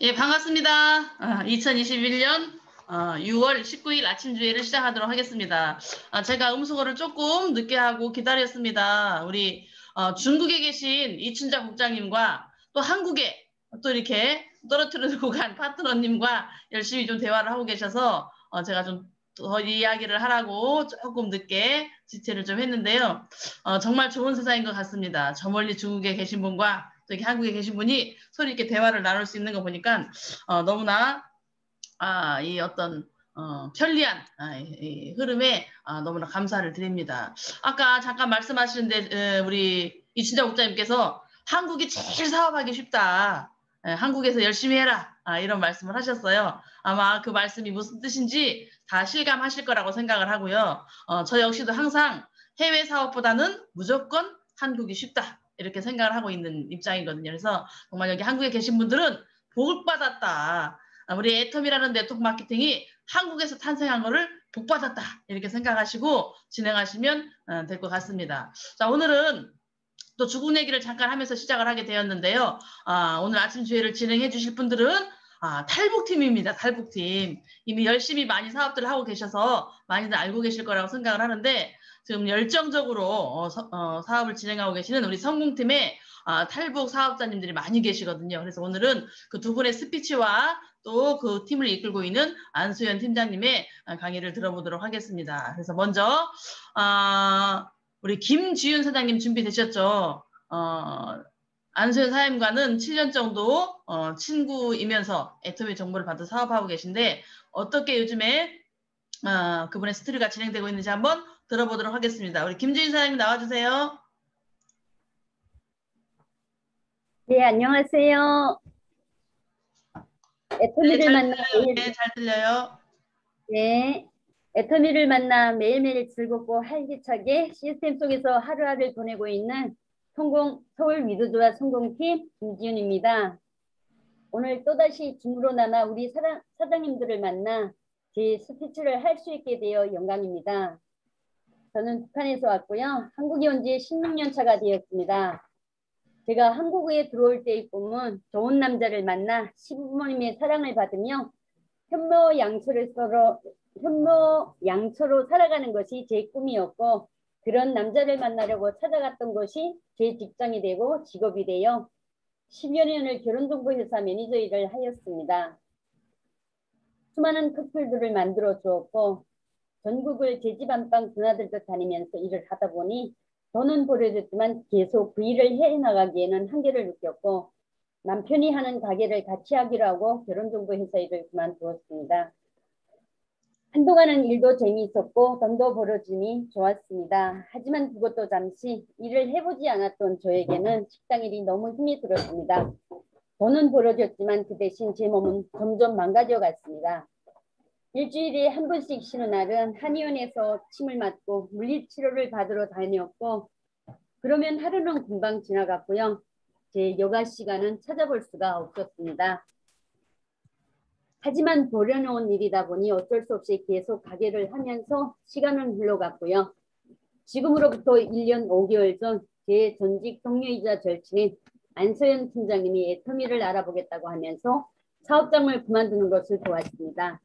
예, 반갑습니다. 2021년 6월 19일 아침 주회를 시작하도록 하겠습니다. 제가 음수거를 조금 늦게 하고 기다렸습니다. 우리 중국에 계신 이춘자 국장님과 또 한국에 또 이렇게 떨어뜨리고 간 파트너님과 열심히 좀 대화를 하고 계셔서 제가 좀 더 이야기를 하라고 조금 늦게 지체를 좀 했는데요. 정말 좋은 세상인 것 같습니다. 저 멀리 중국에 계신 분과 또 이렇게 한국에 계신 분이 서로 이렇게 대화를 나눌 수 있는 거 보니까 너무나 이 어떤 편리한 이 흐름에 너무나 감사를 드립니다. 아까 잠깐 말씀하시는데 우리 이춘자 국장님께서 한국이 제일 사업하기 쉽다. 한국에서 열심히 해라. 이런 말씀을 하셨어요. 아마 그 말씀이 무슨 뜻인지 다 실감하실 거라고 생각을 하고요. 저 역시도 항상 해외 사업보다는 무조건 한국이 쉽다. 이렇게 생각을 하고 있는 입장이거든요. 그래서 정말 여기 한국에 계신 분들은 복을 받았다. 우리 애텀이라는 네트워크 마케팅이 한국에서 탄생한 거를 복받았다. 이렇게 생각하시고 진행하시면 될 것 같습니다. 자, 오늘은 또 죽은 얘기를 잠깐 하면서 시작을 하게 되었는데요. 오늘 아침 주회를 진행해 주실 분들은 탈북팀입니다. 탈북팀. 이미 열심히 많이 사업들을 하고 계셔서 많이들 알고 계실 거라고 생각을 하는데 지금 열정적으로 사업을 진행하고 계시는 우리 성공팀의 탈북 사업자님들이 많이 계시거든요. 그래서 오늘은 그 두 분의 스피치와 또 그 팀을 이끌고 있는 안수연 팀장님의 강의를 들어보도록 하겠습니다. 그래서 먼저 우리 김지윤 사장님 준비되셨죠? 안수현 사장님과는 7년 정도 친구이면서 애터미 정보를 받아 사업하고 계신데 어떻게 요즘에 그분의 스토리가 진행되고 있는지 한번 들어보도록 하겠습니다. 우리 김지윤 사장님 나와주세요. 네, 안녕하세요. 애터미를 만나 매일, 네, 잘 들려요. 네, 애터미를 만나 매일매일 즐겁고 활기차게 시스템 속에서 하루하루를 보내고 있는 서울 위도조합 성공팀 김지윤입니다. 오늘 또다시 줌으로 나눠 우리 사장님들을 만나 제 스피치를 할 수 있게 되어 영광입니다. 저는 북한에서 왔고요. 한국에 온 지 16년 차가 되었습니다. 제가 한국에 들어올 때의 꿈은 좋은 남자를 만나 시부모님의 사랑을 받으며 현모양처로 살아가는 것이 제 꿈이었고, 그런 남자를 만나려고 찾아갔던 것이 제 직장이 되고 직업이 되어 10여 년을 결혼정보회사 매니저 일을 하였습니다. 수많은 커플들을 만들어 주었고 전국을 제 집 안방 드나들듯 다니면서 일을 하다 보니 돈은 벌어졌지만 계속 그 일을 해나가기에는 한계를 느꼈고, 남편이 하는 가게를 같이 하기로 하고 결혼정보회사 일을 그만두었습니다. 한동안은 일도 재미있었고 돈도 벌어지니 좋았습니다. 하지만 그것도 잠시 일을 해보지 않았던 저에게는 식당 일이 너무 힘이 들었습니다. 돈은 벌어졌지만 그 대신 제 몸은 점점 망가져 갔습니다. 일주일에 한 번씩 쉬는 날은 한의원에서 침을 맞고 물리치료를 받으러 다녔고, 그러면 하루는 금방 지나갔고요. 제 여가 시간은 찾아볼 수가 없었습니다. 하지만 벌여놓은 일이다 보니 어쩔 수 없이 계속 가게를 하면서 시간은 흘러갔고요. 지금으로부터 1년 5개월 전 제 전직 동료이자 절친인 안서연 팀장님이 애터미를 알아보겠다고 하면서 사업장을 그만두는 것을 도왔습니다.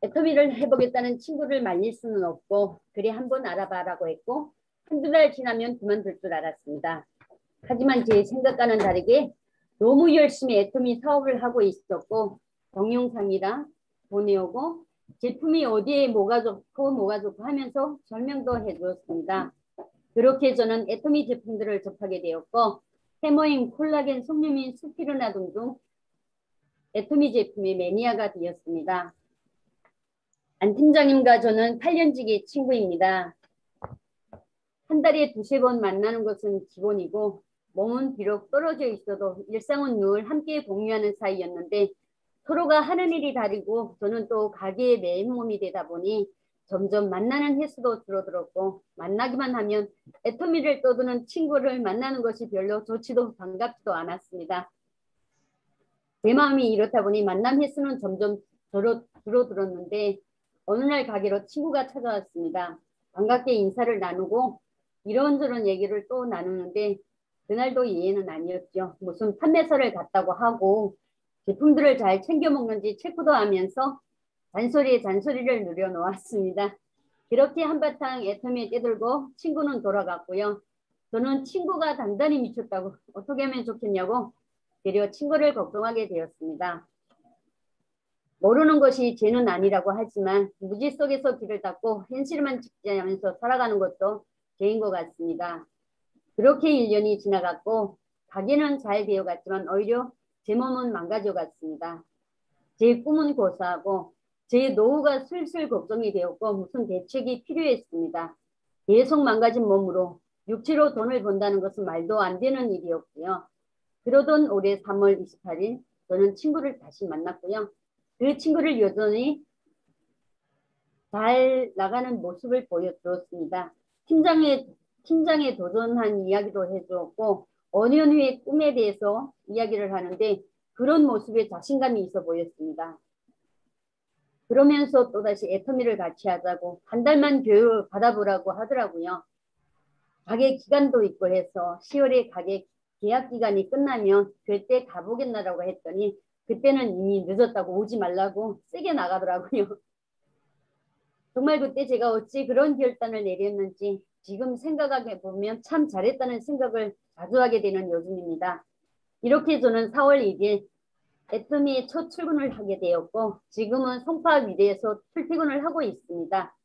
애터미를 해보겠다는 친구를 말릴 수는 없고, 그래 한번 알아봐라고 했고 한두 달 지나면 그만둘 줄 알았습니다. 하지만 제 생각과는 다르게 너무 열심히 애터미 사업을 하고 있었고, 동영상이라 보내오고 제품이 어디에 뭐가 좋고 하면서 설명도 해주었습니다. 그렇게 저는 애터미 제품들을 접하게 되었고, 해머인, 콜라겐, 속류민, 스피루나 등등 애터미 제품의 매니아가 되었습니다. 안 팀장님과 저는 8년지기 친구입니다. 한 달에 2~3번 만나는 것은 기본이고, 몸은 비록 떨어져 있어도 일상은 늘 함께 공유하는 사이였는데, 서로가 하는 일이 다르고 저는 또 가게의 맨몸이 되다 보니 점점 만나는 횟수도 줄어들었고, 만나기만 하면 애터미를 떠드는 친구를 만나는 것이 별로 좋지도 반갑지도 않았습니다. 제 마음이 이렇다 보니 만남 횟수는 점점 줄어들었는데, 어느 날 가게로 친구가 찾아왔습니다. 반갑게 인사를 나누고 이런저런 얘기를 또 나누는데 그날도 예의는 아니었죠. 무슨 판매사를 갔다고 하고 제품들을 잘 챙겨 먹는지 체크도 하면서 잔소리에 잔소리를 누려놓았습니다. 그렇게 한바탕 애터미에 떼들고 친구는 돌아갔고요. 저는 친구가 단단히 미쳤다고 어떻게 하면 좋겠냐고 되려 친구를 걱정하게 되었습니다. 모르는 것이 죄는 아니라고 하지만 무지 속에서 길을 닦고 현실만 직지하면서 살아가는 것도 죄인 것 같습니다. 그렇게 1년이 지나갔고 가게는 잘 되어갔지만 오히려 제 몸은 망가져갔습니다. 제 꿈은 고사하고 제 노후가 슬슬 걱정이 되었고 무슨 대책이 필요했습니다. 계속 망가진 몸으로 육체로 돈을 번다는 것은 말도 안 되는 일이었고요. 그러던 올해 3월 28일 저는 친구를 다시 만났고요. 그 친구를 여전히 잘 나가는 모습을 보여주었습니다. 팀장에 도전한 이야기도 해주었고 5년 후의 꿈에 대해서 이야기를 하는데 그런 모습에 자신감이 있어 보였습니다. 그러면서 또다시 애터미를 같이 하자고 한 달만 교육을 받아보라고 하더라고요. 가게 기간도 있고 해서 10월에 가게 계약 기간이 끝나면 그때 가보겠나라고 했더니 그때는 이미 늦었다고 오지 말라고 세게 나가더라고요. 정말 그때 제가 어찌 그런 결단을 내렸는지 지금 생각해 보면 참 잘했다는 생각을 자주 하게 되는 요즘입니다. 이렇게 저는 4월 1일 애터미에 첫 출근을 하게 되었고 지금은 송파 위대에서 출퇴근을 하고 있습니다.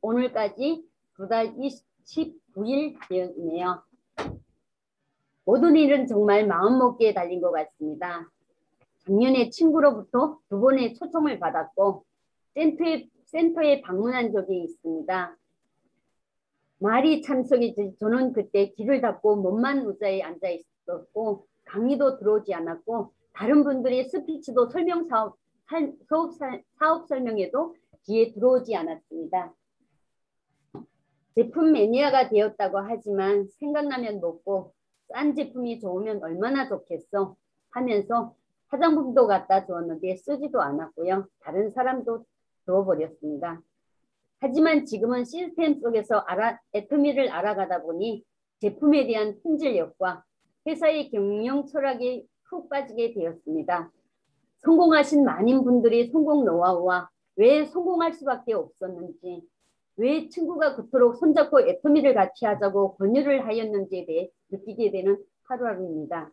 오늘까지 2달 29일 되었네요. 모든 일은 정말 마음먹기에 달린 것 같습니다. 작년에 친구로부터 2번의 초청을 받았고 센터에 방문한 적이 있습니다. 말이 참석이지 저는 그때 귀를 닫고 몸만 의자에 앉아 있었고 강의도 들어오지 않았고 다른 분들이 스피치도 사업 설명에도 귀에 들어오지 않았습니다. 제품 매니아가 되었다고 하지만 생각나면 먹고 싼 제품이 좋으면 얼마나 좋겠어 하면서 화장품도 갖다 주었는데 쓰지도 않았고요. 다른 사람도 줘버렸습니다. 하지만 지금은 시스템 속에서 애터미를 알아가다 보니 제품에 대한 품질력과 회사의 경영 철학이 푹 빠지게 되었습니다. 성공하신 많은 분들이 성공 노하우와 왜 성공할 수밖에 없었는지 왜 친구가 그토록 손잡고 애터미를 같이 하자고 권유를 하였는지에 대해 느끼게 되는 하루하루입니다.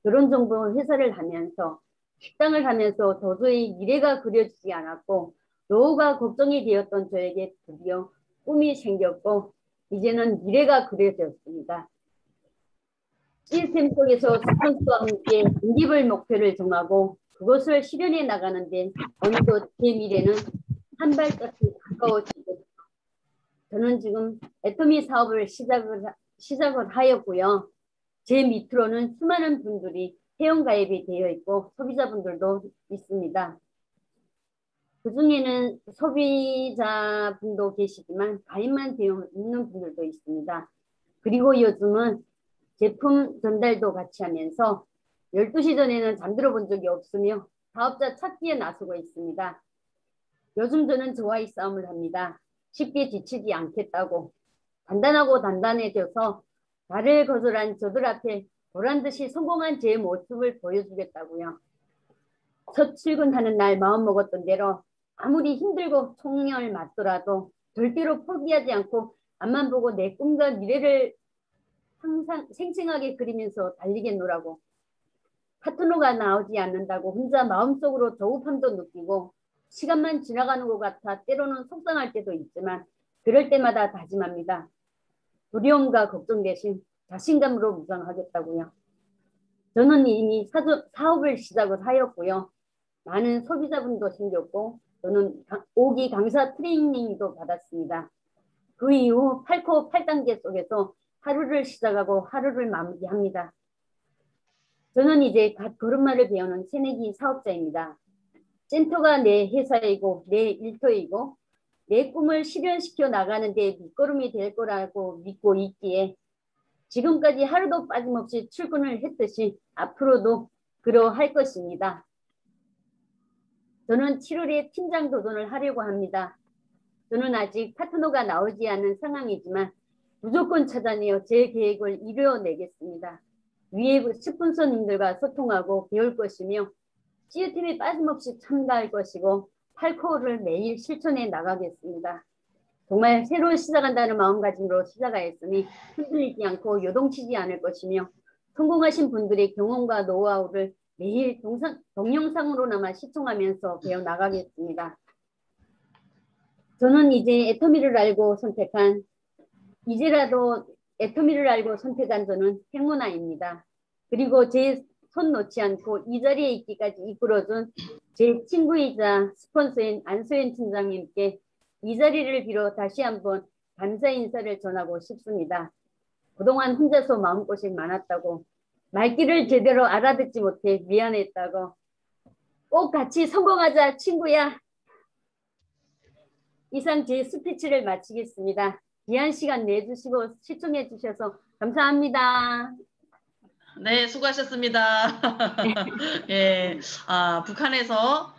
그런 정도 회사를 하면서 식당을 하면서 도저히 미래가 그려지지 않았고 노후가 걱정이 되었던 저에게 드디어 꿈이 생겼고 이제는 미래가 그려졌습니다. 시스템 속에서 스폰서와 함께 단기별 목표를 정하고 그것을 실현해 나가는데 어느덧 제 미래는 한 발짝씩 가까워지고 저는 지금 애터미 사업을 시작을 하였고요. 제 밑으로는 수많은 분들이 회원가입이 되어 있고 소비자분들도 있습니다. 그 중에는 소비자분도 계시지만 가입만 되어 있는 분들도 있습니다. 그리고 요즘은 제품 전달도 같이 하면서 12시 전에는 잠들어 본 적이 없으며 사업자 찾기에 나서고 있습니다. 요즘 저는 저와의 싸움을 합니다. 쉽게 지치지 않겠다고 단단하고 단단해져서 나를 거절한 저들 앞에 보란듯이 성공한 제 모습을 보여주겠다고요. 첫 출근하는 날 마음먹었던 대로 아무리 힘들고 총력을 맞더라도 절대로 포기하지 않고 앞만 보고 내 꿈과 미래를 항상 생생하게 그리면서 달리겠노라고. 파트너가 나오지 않는다고 혼자 마음속으로 조급함도 느끼고 시간만 지나가는 것 같아 때로는 속상할 때도 있지만 그럴 때마다 다짐합니다. 두려움과 걱정 대신 자신감으로 무장하겠다고요. 저는 이미 사업을 시작을 하였고요. 많은 소비자분도 생겼고 저는 5기 강사 트레이닝도 받았습니다. 그 이후 8코 8단계 속에서 하루를 시작하고 하루를 마무리합니다. 저는 이제 갓 걸음마를 배우는 새내기 사업자입니다. 센터가 내 회사이고 내 일터이고 내 꿈을 실현시켜 나가는 데 밑거름이 될 거라고 믿고 있기에 지금까지 하루도 빠짐없이 출근을 했듯이 앞으로도 그러할 것입니다. 저는 7월에 팀장 도전을 하려고 합니다. 저는 아직 파트너가 나오지 않은 상황이지만 무조건 찾아내어 제 계획을 이루어내겠습니다. 위에 스폰서님들과 소통하고 배울 것이며 CU팀에 빠짐없이 참가할 것이고 8코어를 매일 실천해 나가겠습니다. 정말 새로 시작한다는 마음가짐으로 시작하였으니 흔들리지 않고 요동치지 않을 것이며 성공하신 분들의 경험과 노하우를 매일 동영상으로나마 시청하면서 배워 나가겠습니다. 저는 이제 애터미를 알고 선택한 이제라도 애터미를 알고 선택한 저는 행운아입니다. 그리고 제 손 놓지 않고 이 자리에 있기까지 이끌어준 제 친구이자 스폰서인 안소연 팀장님께 이 자리를 빌어 다시 한번 감사 인사를 전하고 싶습니다. 그동안 혼자서 마음고생 많았다고 말귀를 제대로 알아듣지 못해 미안했다고 꼭 같이 성공하자 친구야. 이상 제 스피치를 마치겠습니다. 귀한 시간 내주시고 시청해 주셔서 감사합니다. 네, 수고하셨습니다. 예, 북한에서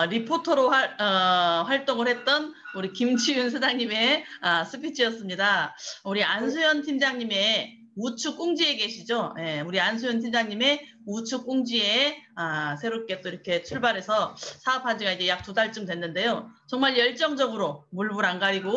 리포터로 활동을 했던 우리 김치윤 사장님의 스피치였습니다. 우리 안수연 팀장님의 우측 꽁지에 계시죠? 예, 우리 안수연 팀장님의 우측 꽁지에 새롭게 또 이렇게 출발해서 사업한 지가 이제 약 2달쯤 됐는데요. 정말 열정적으로 물불 안 가리고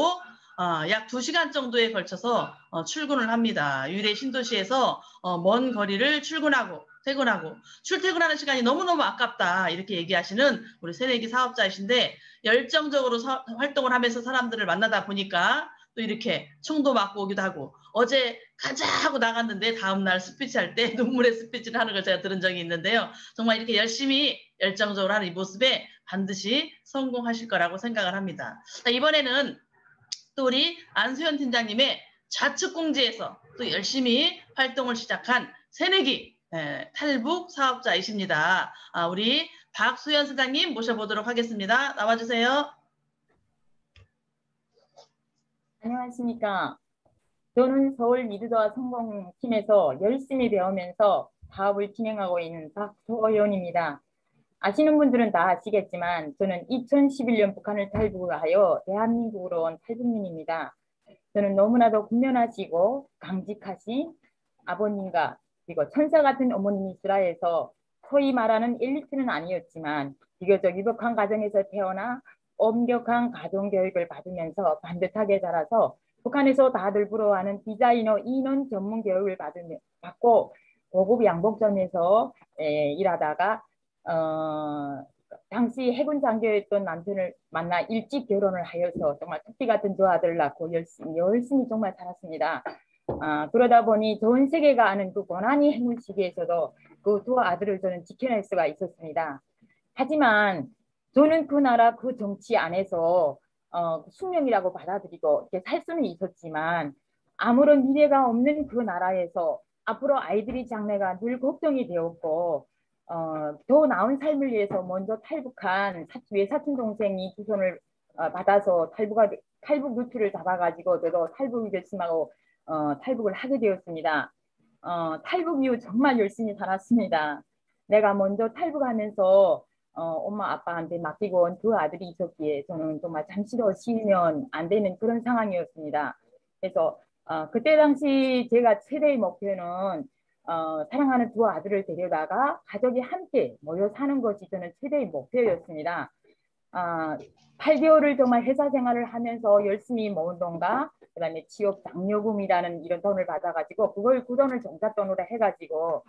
약 2시간 정도에 걸쳐서 출근을 합니다. 유래 신도시에서 먼 거리를 출근하고 퇴근하고 출퇴근하는 시간이 너무너무 아깝다 이렇게 얘기하시는 우리 새내기 사업자이신데 열정적으로 활동을 하면서 사람들을 만나다 보니까 또 이렇게 총도 맞고 오기도 하고 어제 가자 하고 나갔는데 다음날 스피치 할 때 눈물의 스피치를 하는 걸 제가 들은 적이 있는데요. 정말 이렇게 열심히 열정적으로 하는 이 모습에 반드시 성공하실 거라고 생각을 합니다. 이번에는 또 우리 안수연 팀장님의 좌측 공지에서 또 열심히 활동을 시작한 새내기 탈북 사업자이십니다. 우리 박수연 사장님 모셔보도록 하겠습니다. 나와주세요. 안녕하십니까. 저는 서울 미드더와 성공팀에서 열심히 배우면서 사업을 진행하고 있는 박소연입니다. 아시는 분들은 다 아시겠지만 저는 2011년 북한을 탈북하여 대한민국으로 온 탈북민입니다. 저는 너무나도 군면하시고 강직하신 아버님과 그리고 천사 같은 어머님이시라 해서 소위 말하는 엘리트는 아니었지만 비교적 유복한 가정에서 태어나 엄격한 가정교육을 받으면서 반듯하게 자라서 북한에서 다들 부러워하는 디자이너 인원 전문 교육을 받고 고급 양복점에서 일하다가 당시 해군 장교였던 남편을 만나 일찍 결혼을 하여서 정말 토끼 같은 두 아들을 낳고 열심히 정말 살았습니다. 그러다 보니 전 세계가 아는 그 고난이 해군 시기에서도 그 두 아들을 저는 지켜낼 수가 있었습니다. 하지만 저는 그 나라 그 정치 안에서 숙명이라고 받아들이고 이렇게 살 수는 있었지만 아무런 미래가 없는 그 나라에서 앞으로 아이들이 장래가 늘 걱정이 되었고 더 나은 삶을 위해서 먼저 탈북한 외사촌 동생이 두 손을 받아서 탈북 루트를 잡아가지고 저도 탈북을 결심하고 탈북을 하게 되었습니다. 탈북 이후 정말 열심히 살았습니다. 내가 먼저 탈북하면서 엄마 아빠한테 맡기고 온 두 아들이 있었기에 저는 정말 잠시도 쉬면 안 되는 그런 상황이었습니다. 그래서 그때 당시 제가 최대의 목표는 사랑하는 두 아들을 데려다가 가족이 함께 모여 사는 것이 저는 최대의 목표였습니다. 8개월을 정말 회사 생활을 하면서 열심히 모은 돈과 그다음에 취업 장려금이라는 이런 돈을 받아가지고 그걸 그 돈을 종잣돈으로 해가지고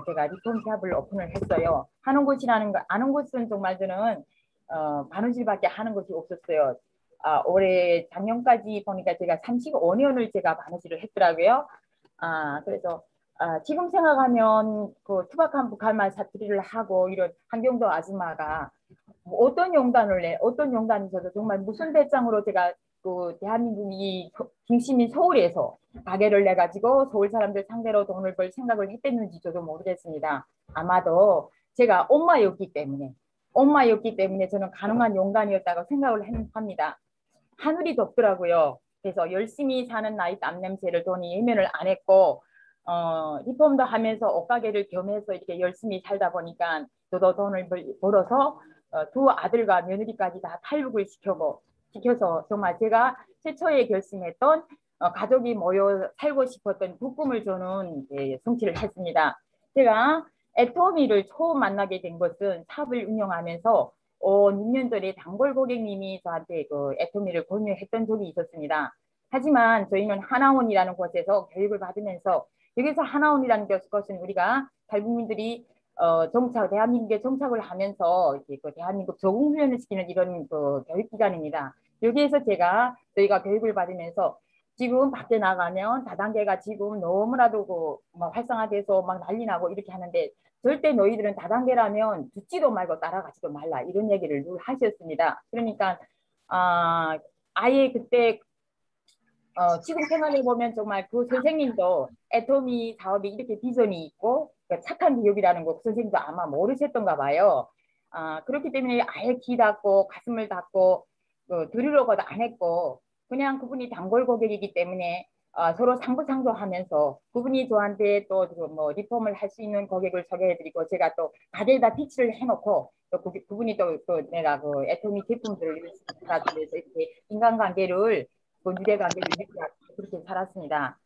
제가 리폼샵을 오픈을 했어요. 하는 곳이라는 거 아는 곳은 정말 저는 바느질밖에 하는 곳이 없었어요. 올해 작년까지 보니까 제가 35년을 제가 바느질을 했더라고요. 그래서 지금 생각하면 그 투박한 북한말 사투리를 하고 이런 한경도 아줌마가 뭐 어떤 용단이 있어도 정말 무슨 배짱으로 제가 그 대한민국이 중심인 서울에서 가게를 내가지고 서울 사람들 상대로 돈을 벌 생각을 했댔는지 저도 모르겠습니다. 아마도 제가 엄마였기 때문에 저는 가능한 용단이었다고 생각을 합니다. 하늘이 덥더라고요. 그래서 열심히 사는 나이 땀 냄새를 돈이 예면을 안 했고 리폼도 하면서 옷가게를 겸해서 이렇게 열심히 살다 보니까 저도 돈을 벌어서 두 아들과 며느리까지 다 탈북을 시켜서 정말 제가 최초에 결심했던 가족이 모여 살고 싶었던 그 꿈을 저는 성취를 했습니다. 제가 애터미를 처음 만나게 된 것은 사업을 운영하면서 6년 전에 단골 고객님이 저한테 그 애터미를 권유했던 적이 있었습니다. 하지만 저희는 하나원이라는 곳에서 교육을 받으면서 여기서 하나원이라는 것은 우리가 탈북민들이 대한민국에 정착을 하면서 그 대한민국 적응훈련을 시키는 이런 그 교육기관입니다. 여기에서 저희가 교육을 받으면서 지금 밖에 나가면 다단계가 지금 너무나도 막 활성화돼서 막 난리 나고 이렇게 하는데 절대 너희들은 다단계라면 듣지도 말고 따라가지도 말라 이런 얘기를 늘 하셨습니다. 그러니까 아예 그때 지금 생각해 보면 정말 그 선생님도 애터미 사업이 이렇게 비전이 있고 착한 기업이라는 거 그 선생님도 아마 모르셨던가 봐요. 그렇기 때문에 아예 귀 닫고 가슴을 닫고 들으려고도 안 했고 그냥 그분이 단골 고객이기 때문에 서로 상부상조하면서 그분이 저한테 또 뭐 리폼을 할 수 있는 고객을 소개해드리고 제가 또 가게에다 피치를 해놓고 또 그분이 또 내가 그 애터미 제품들을 팔아주면서 이렇게 인간관계를 그 유대관계를 유지하고 그렇게 살았습니다.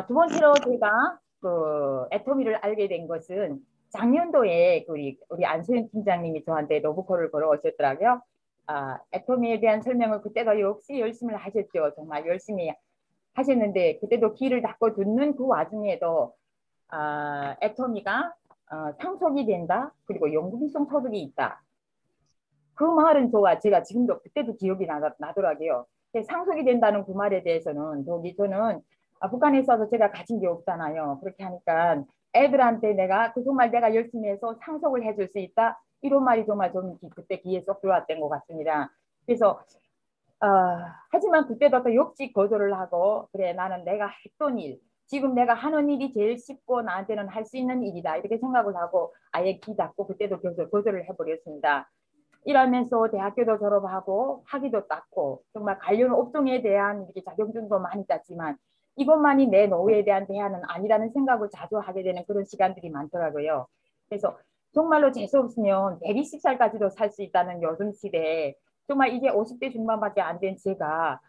두 번째로 제가 그 애터미를 알게 된 것은 작년도에 우리 안소연 팀장님이 저한테 로브콜을 걸어오셨더라고요. 애터미에 대한 설명을 그때도 역시 열심히 하셨죠. 정말 열심히 하셨는데 그때도 귀를 닫고 듣는 그 와중에도 애터미가 상속이 된다. 그리고 연금성 소득이 있다. 그 말은 제가 지금도 그때도 기억이 나더라고요. 상속이 된다는 그 말에 대해서는 저는 북한에 있어서 제가 가진 게 없잖아요. 그렇게 하니까 애들한테 정말 내가 열심히 해서 상속을 해줄 수 있다. 이런 말이 정말 좀 그때 귀에 쏙 들어왔던 것 같습니다. 그래서 하지만 그때도 또 역시 거절을 하고 그래 나는 내가 했던 일 지금 내가 하는 일이 제일 쉽고 나한테는 할 수 있는 일이다 이렇게 생각을 하고 아예 귀 닫고 그때도 거절을 해버렸습니다. 이러면서 대학교도 졸업하고 학위도 땄고 정말 관련 업종에 대한 이렇게 자격증도 많이 땄지만 이것만이 내 노후에 대한 대안은 아니라는 생각을 자주 하게 되는 그런 시간들이 많더라고요. 그래서 정말로 재수 없으면 120살까지도 살 수 있다는 요즘 시대에 정말 이제 50대 중반밖에 안 된 제가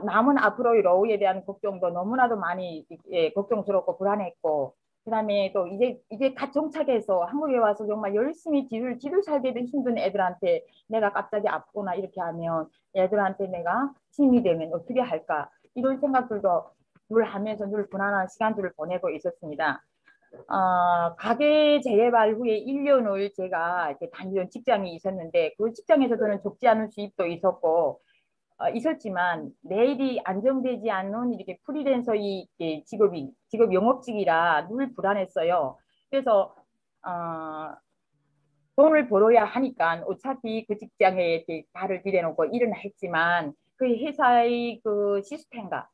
남은 앞으로의 노후에 대한 걱정도 너무나도 많이 걱정스럽고 불안했고 그다음에 또 이제 갓 정착해서 한국에 와서 정말 열심히 뒤를 살기도 힘든 애들한테 내가 갑자기 아프거나 이렇게 하면 애들한테 내가 힘이 되면 어떻게 할까 이런 생각들도 늘 하면서 늘 불안한 시간들을 보내고 있었습니다. 가게 재개발 후에 1년을 제가 이렇게 다니던 직장이 있었는데 그 직장에서 저는 적지 않은 수입도 있었고 있었지만 내일이 안정되지 않는 이렇게 프리랜서의 직업 영업직이라 늘 불안했어요. 그래서 돈을 벌어야 하니까 어차피 그 직장에 이렇게 발을 들여놓고 일은 했지만 그 회사의 그 시스템과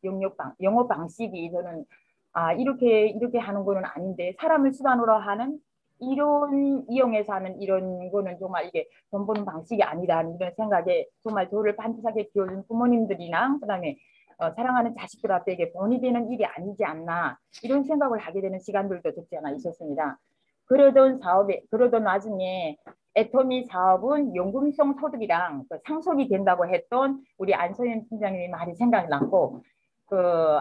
영업 방식이 저는 이렇게 하는 거는 아닌데 사람을 수단으로 하는 이런 이용해서 하는 이런 거는 정말 이게 돈 버는 방식이 아니다 이런 생각에 정말 저를 반듯하게 키워준 부모님들이랑 그다음에 사랑하는 자식들 앞에 이게 본이 되는 일이 아니지 않나 이런 생각을 하게 되는 시간들도 적지 않아 있었습니다. 그러던 와중에 애터미 사업은 연금성 소득이랑 상속이 된다고 했던 우리 안소연 팀장님의 말이 생각났고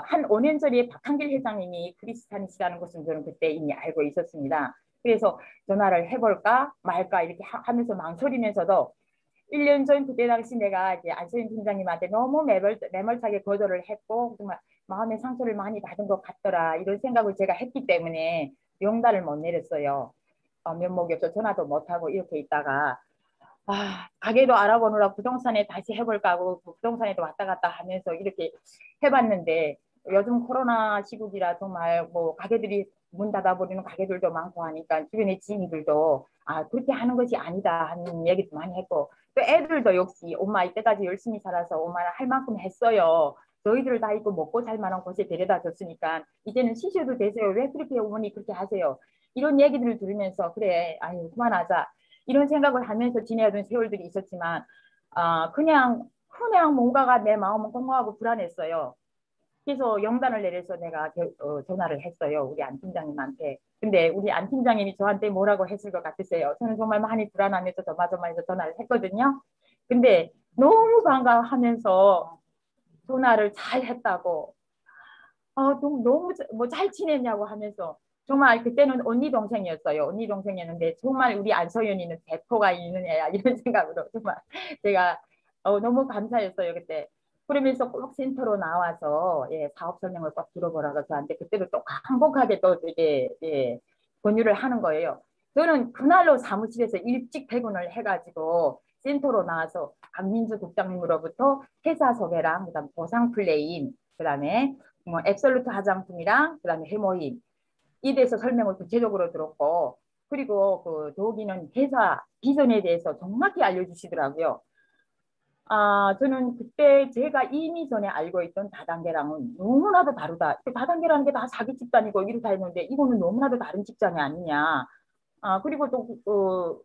한 5년 전에 박한길 회장님이 크리스찬이시라는 것은 저는 그때 이미 알고 있었습니다. 그래서 전화를 해볼까 말까 이렇게 하면서 망설이면서도 1년 전 그때 당시 내가 이제 안소연 팀장님한테 너무 매몰차게 거절을 했고 정말 마음의 상처를 많이 받은 것 같더라 이런 생각을 제가 했기 때문에 명단을 못 내렸어요. 면목이 없어 전화도 못하고 이렇게 있다가 가게도 알아보느라 부동산에 다시 해볼까 하고 부동산에도 왔다 갔다 하면서 이렇게 해봤는데 요즘 코로나 시국이라 정말 뭐 가게들이 문 닫아버리는 가게들도 많고 하니까 주변의 지인들도 그렇게 하는 것이 아니다 하는 얘기도 많이 했고 또 애들도 역시 엄마 이때까지 열심히 살아서 엄마는 할 만큼 했어요. 저희들 다 있고 먹고 살 만한 곳에 데려다 줬으니까 이제는 쉬셔도 되세요. 왜 그렇게 어머니 그렇게 하세요. 이런 얘기들을 들으면서 그래 아유 그만하자 이런 생각을 하면서 지내던 세월들이 있었지만 그냥 뭔가가 내 마음은 공허하고 불안했어요. 그래서 영단을 내려서 내가 전화를 했어요. 우리 안 팀장님한테. 근데 우리 안 팀장님이 저한테 뭐라고 했을 것 같으세요? 저는 정말 많이 불안하면서 조마조마해서 전화를 했거든요. 근데 너무 반가워하면서 전화를 잘 했다고 너무 뭐 잘 지냈냐고 하면서 정말 그때는 언니 동생이었어요. 언니 동생이었는데 정말 우리 안서연이는 대포가 있는 애야 이런 생각으로 정말 제가 너무 감사했어요 그때. 그러면서 꼭 센터로 나와서 예, 사업 설명을 꼭 들어보라고 저한테 그때도 또 강복하게 또 되게 예, 권유를 하는 거예요. 저는 그날로 사무실에서 일찍 퇴근을 해가지고 센터로 나와서 강민주 국장님으로부터 회사 소개랑 그다음 보상 플레임 그다음에 뭐 앱솔루트 화장품이랑 그다음에 해모임 이 대해서 설명을 구체적으로 들었고 그리고 그 도기는 회사 비전에 대해서 정확히 알려주시더라고요. 저는 그때 제가 이미 전에 알고 있던 다단계랑은 너무나도 다르다. 다단계라는 게 다 자기 집단이고 이렇다 했는데 이거는 너무나도 다른 직장이 아니냐. 그리고 또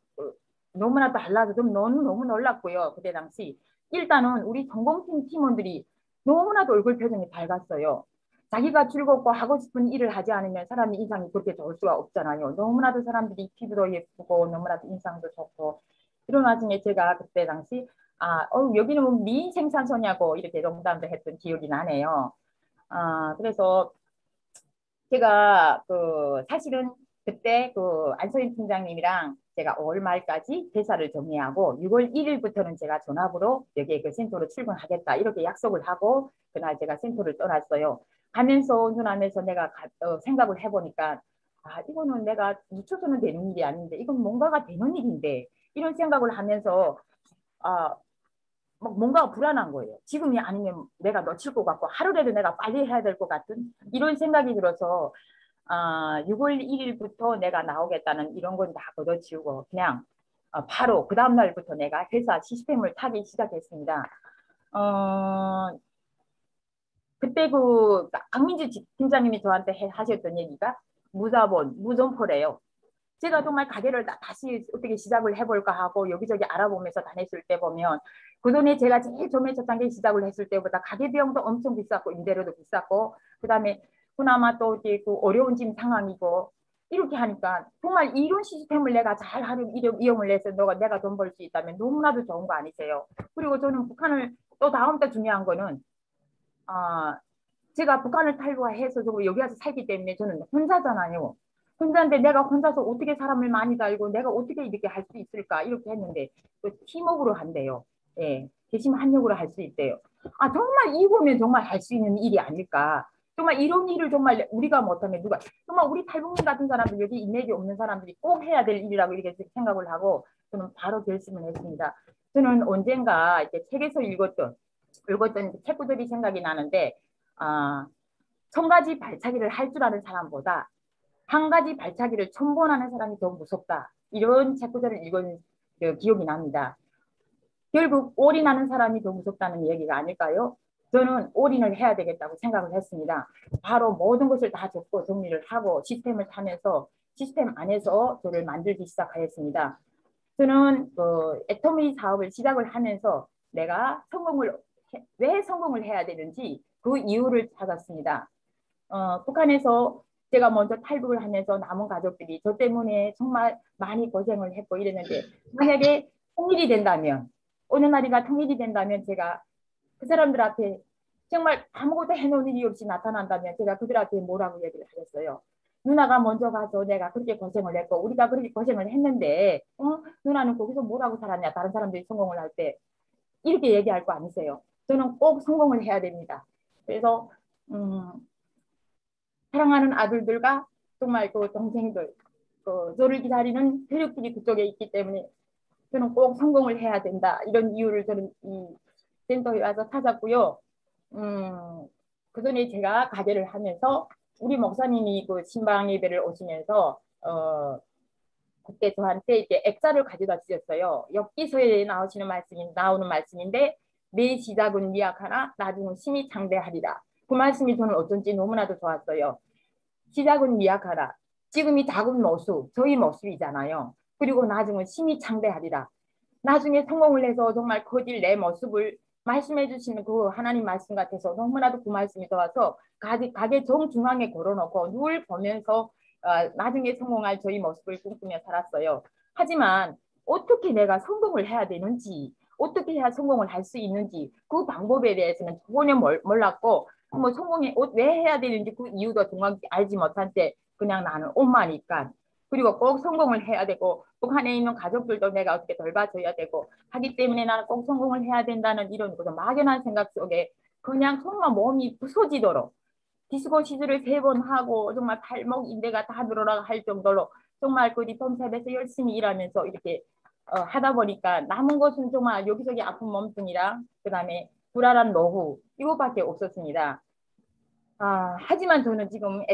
너무나 달라서 좀 너무 놀랐고요. 그때 당시 일단은 우리 전공팀 팀원들이 너무나도 얼굴 표정이 밝았어요. 자기가 즐겁고 하고 싶은 일을 하지 않으면 사람의 인상이 그렇게 좋을 수가 없잖아요. 너무나도 사람들이 피부도 예쁘고 너무나도 인상도 좋고 이런 와중에 제가 그때 당시 여기는 뭐 미인 생산소냐고 이렇게 농담도 했던 기억이 나네요. 그래서 제가 그 사실은 그때 그 안소연 팀장님이랑 제가 5월 말까지 회사를 정리하고 6월 1일부터는 제가 전화부로 여기에 그 센터로 출근하겠다 이렇게 약속을 하고 그날 제가 센터를 떠났어요. 가면서 운전하면서 내가 생각을 해보니까 이거는 내가 묻혀서는 되는 일이 아닌데 이건 뭔가가 되는 일인데 이런 생각을 하면서 막 뭔가 불안한 거예요. 지금이 아니면 내가 놓칠 것 같고 하루라도 내가 빨리 해야 될 것 같은 이런 생각이 들어서 6월 1일부터 내가 나오겠다는 이런 건 다 걷어치우고 그냥 바로 그 다음 날부터 내가 회사 시스템을 타기 시작했습니다. 그때 그 강민주 팀장님이 저한테 하셨던 얘기가 무자본, 무점포래요. 제가 정말 가게를 다시 어떻게 시작을 해볼까 하고 여기저기 알아보면서 다녔을 때 보면 그전에 제가 제일 처음에 첫 단계 시작을 했을 때보다 가게 비용도 엄청 비쌌고 임대료도 비쌌고 그다음에 그나마 또 이제 그 어려운 지금 상황이고 이렇게 하니까 정말 이런 시스템을 내가 잘 이용을 해서 내가 돈 벌 수 있다면 너무나도 좋은 거 아니세요? 그리고 저는 북한을 또 다음 또 중요한 거는 제가 북한을 탈북해서 여기 와서 살기 때문에 저는 혼자잖아요. 혼자인데 내가 혼자서 어떻게 사람을 많이 달고 내가 어떻게 이렇게 할 수 있을까 이렇게 했는데 또 팀워크로 한대요. 예, 대신 한력으로 할 수 있대요. 정말 이거면 정말 할 수 있는 일이 아닐까. 정말 이런 일을 정말 우리가 못하면 누가 정말 우리 탈북민 같은 사람들 여기 인맥이 없는 사람들이 꼭 해야 될 일이라고 이렇게 생각을 하고 저는 바로 결심을 했습니다. 저는 언젠가 이렇게 책에서 읽었던 책구들이 생각이 나는데 1000가지 발차기를 할 줄 아는 사람보다 한 가지 발차기를 1000번 하는 사람이 더 무섭다. 이런 책구절을 읽은 기억이 납니다. 결국 올인하는 사람이 더 무섭다는 얘기가 아닐까요? 저는 올인을 해야 되겠다고 생각을 했습니다. 바로 모든 것을 다 적고 정리를 하고 시스템을 타면서 시스템 안에서 저를 만들기 시작하였습니다. 저는 애터미 사업을 시작을 하면서 내가 왜 성공을 해야 되는지 그 이유를 찾았습니다. 북한에서 제가 먼저 탈북을 하면서 남은 가족들이 저 때문에 정말 많이 고생을 했고 이랬는데 만약에 통일이 된다면 어느 날이가 통일이 된다면 제가 그 사람들한테 정말 아무것도 해놓은 일이 없이 나타난다면 제가 그들한테 뭐라고 얘기를 하겠어요. 누나가 먼저 가서 내가 그렇게 고생을 했고 우리가 그렇게 고생을 했는데 누나는 거기서 뭐라고 살았냐 다른 사람들이 성공을 할 때 이렇게 얘기할 거 아니세요. 저는 꼭 성공을 해야 됩니다. 그래서 사랑하는 아들들과 정말 그 동생들 저를 기다리는 혈육들이 그쪽에 있기 때문에 저는 꼭 성공을 해야 된다. 이런 이유를 저는 이 센터에 와서 찾았고요. 그전에 제가 가게를 하면서 우리 목사님이 그 신방 예배를 오시면서 그때 저한테 이제 액자를 가져다 주셨어요. 엽기서에 나오는 말씀인데 내 시작은 미약하나 나중은 심히 창대하리라. 그 말씀이 저는 어쩐지 너무나도 좋았어요. 시작은 미약하라. 지금이 작은 모습, 저희 모습이잖아요. 그리고 나중은 심히 창대하리라. 나중에 성공을 해서 정말 거질 내 모습을 말씀해 주시는 그 하나님 말씀 같아서 너무나도 그 말씀이 좋아서 가게 정중앙에 걸어놓고 늘 보면서 나중에 성공할 저희 모습을 꿈꾸며 살았어요. 하지만 어떻게 내가 성공을 해야 되는지 어떻게 해야 성공을 할 수 있는지 그 방법에 대해서는 전혀 몰랐고 뭐 성공해 옷 왜 해야 되는지 그 이유도 정확히 알지 못한 채 그냥 나는 옷만 입간 그리고 꼭 성공을 해야 되고 꼭 안에 있는 가족들도 내가 어떻게 돌봐줘야 되고 하기 때문에 나는 꼭 성공을 해야 된다는 이런 그 막연한 생각 속에 그냥 정말 몸이 부서지도록 디스코 시술을 3번 하고 정말 발목 인대가 다 늘어나가 할 정도로 정말 그 리폼샵에서 열심히 일하면서 이렇게 하다 보니까 남은 것은 정말 여기저기 아픈 몸뚱이랑 그다음에 불안한 노후 이거밖에 없었습니다. 하지만 저는 지금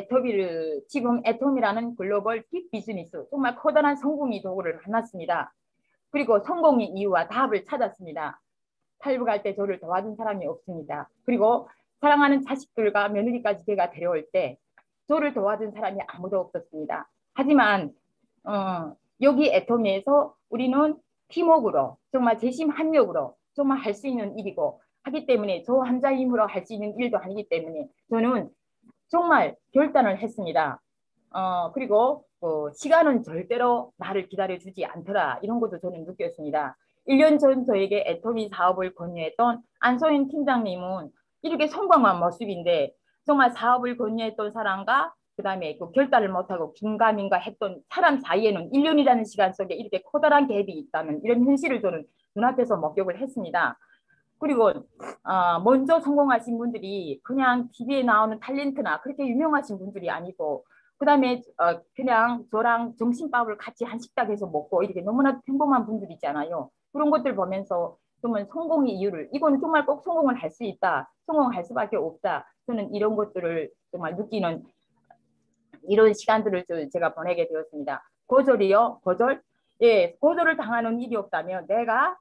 애톰이라는 글로벌 빅 비즈니스 정말 커다란 성공의 도구를 만났습니다. 그리고 성공의 이유와 답을 찾았습니다. 탈북할 때 저를 도와준 사람이 없습니다. 그리고 사랑하는 자식들과 며느리까지 제가 데려올 때 저를 도와준 사람이 아무도 없었습니다. 하지만 여기 애톰에서 우리는 팀워크로 정말 재심합력으로 정말 할 수 있는 일이고 하기 때문에 저 혼자 힘으로 할 수 있는 일도 아니기 때문에 저는 정말 결단을 했습니다. 그리고 시간은 절대로 나를 기다려주지 않더라 이런 것도 저는 느꼈습니다. 1년 전 저에게 애터미 사업을 권유했던 안소연 팀장님은 이렇게 성공한 모습인데 정말 사업을 권유했던 사람과 그 다음에 그 결단을 못하고 긴가민가 했던 사람 사이에는 1년이라는 시간 속에 이렇게 커다란 갭이 있다는 이런 현실을 저는 눈앞에서 목격을 했습니다. 그리고 먼저 성공하신 분들이 그냥 TV에 나오는 탤런트나 그렇게 유명하신 분들이 아니고 그 다음에 그냥 저랑 점심밥을 같이 한 식탁에서 먹고 이렇게 너무나 평범한 분들 있잖아요. 그런 것들 보면서 정말 성공의 이유를 이거는 정말 꼭 성공을 할 수 있다. 성공할 수밖에 없다. 저는 이런 것들을 정말 느끼는 이런 시간들을 제가 보내게 되었습니다. 거절이요? 거절? 예, 거절을 당하는 일이 없다면 내가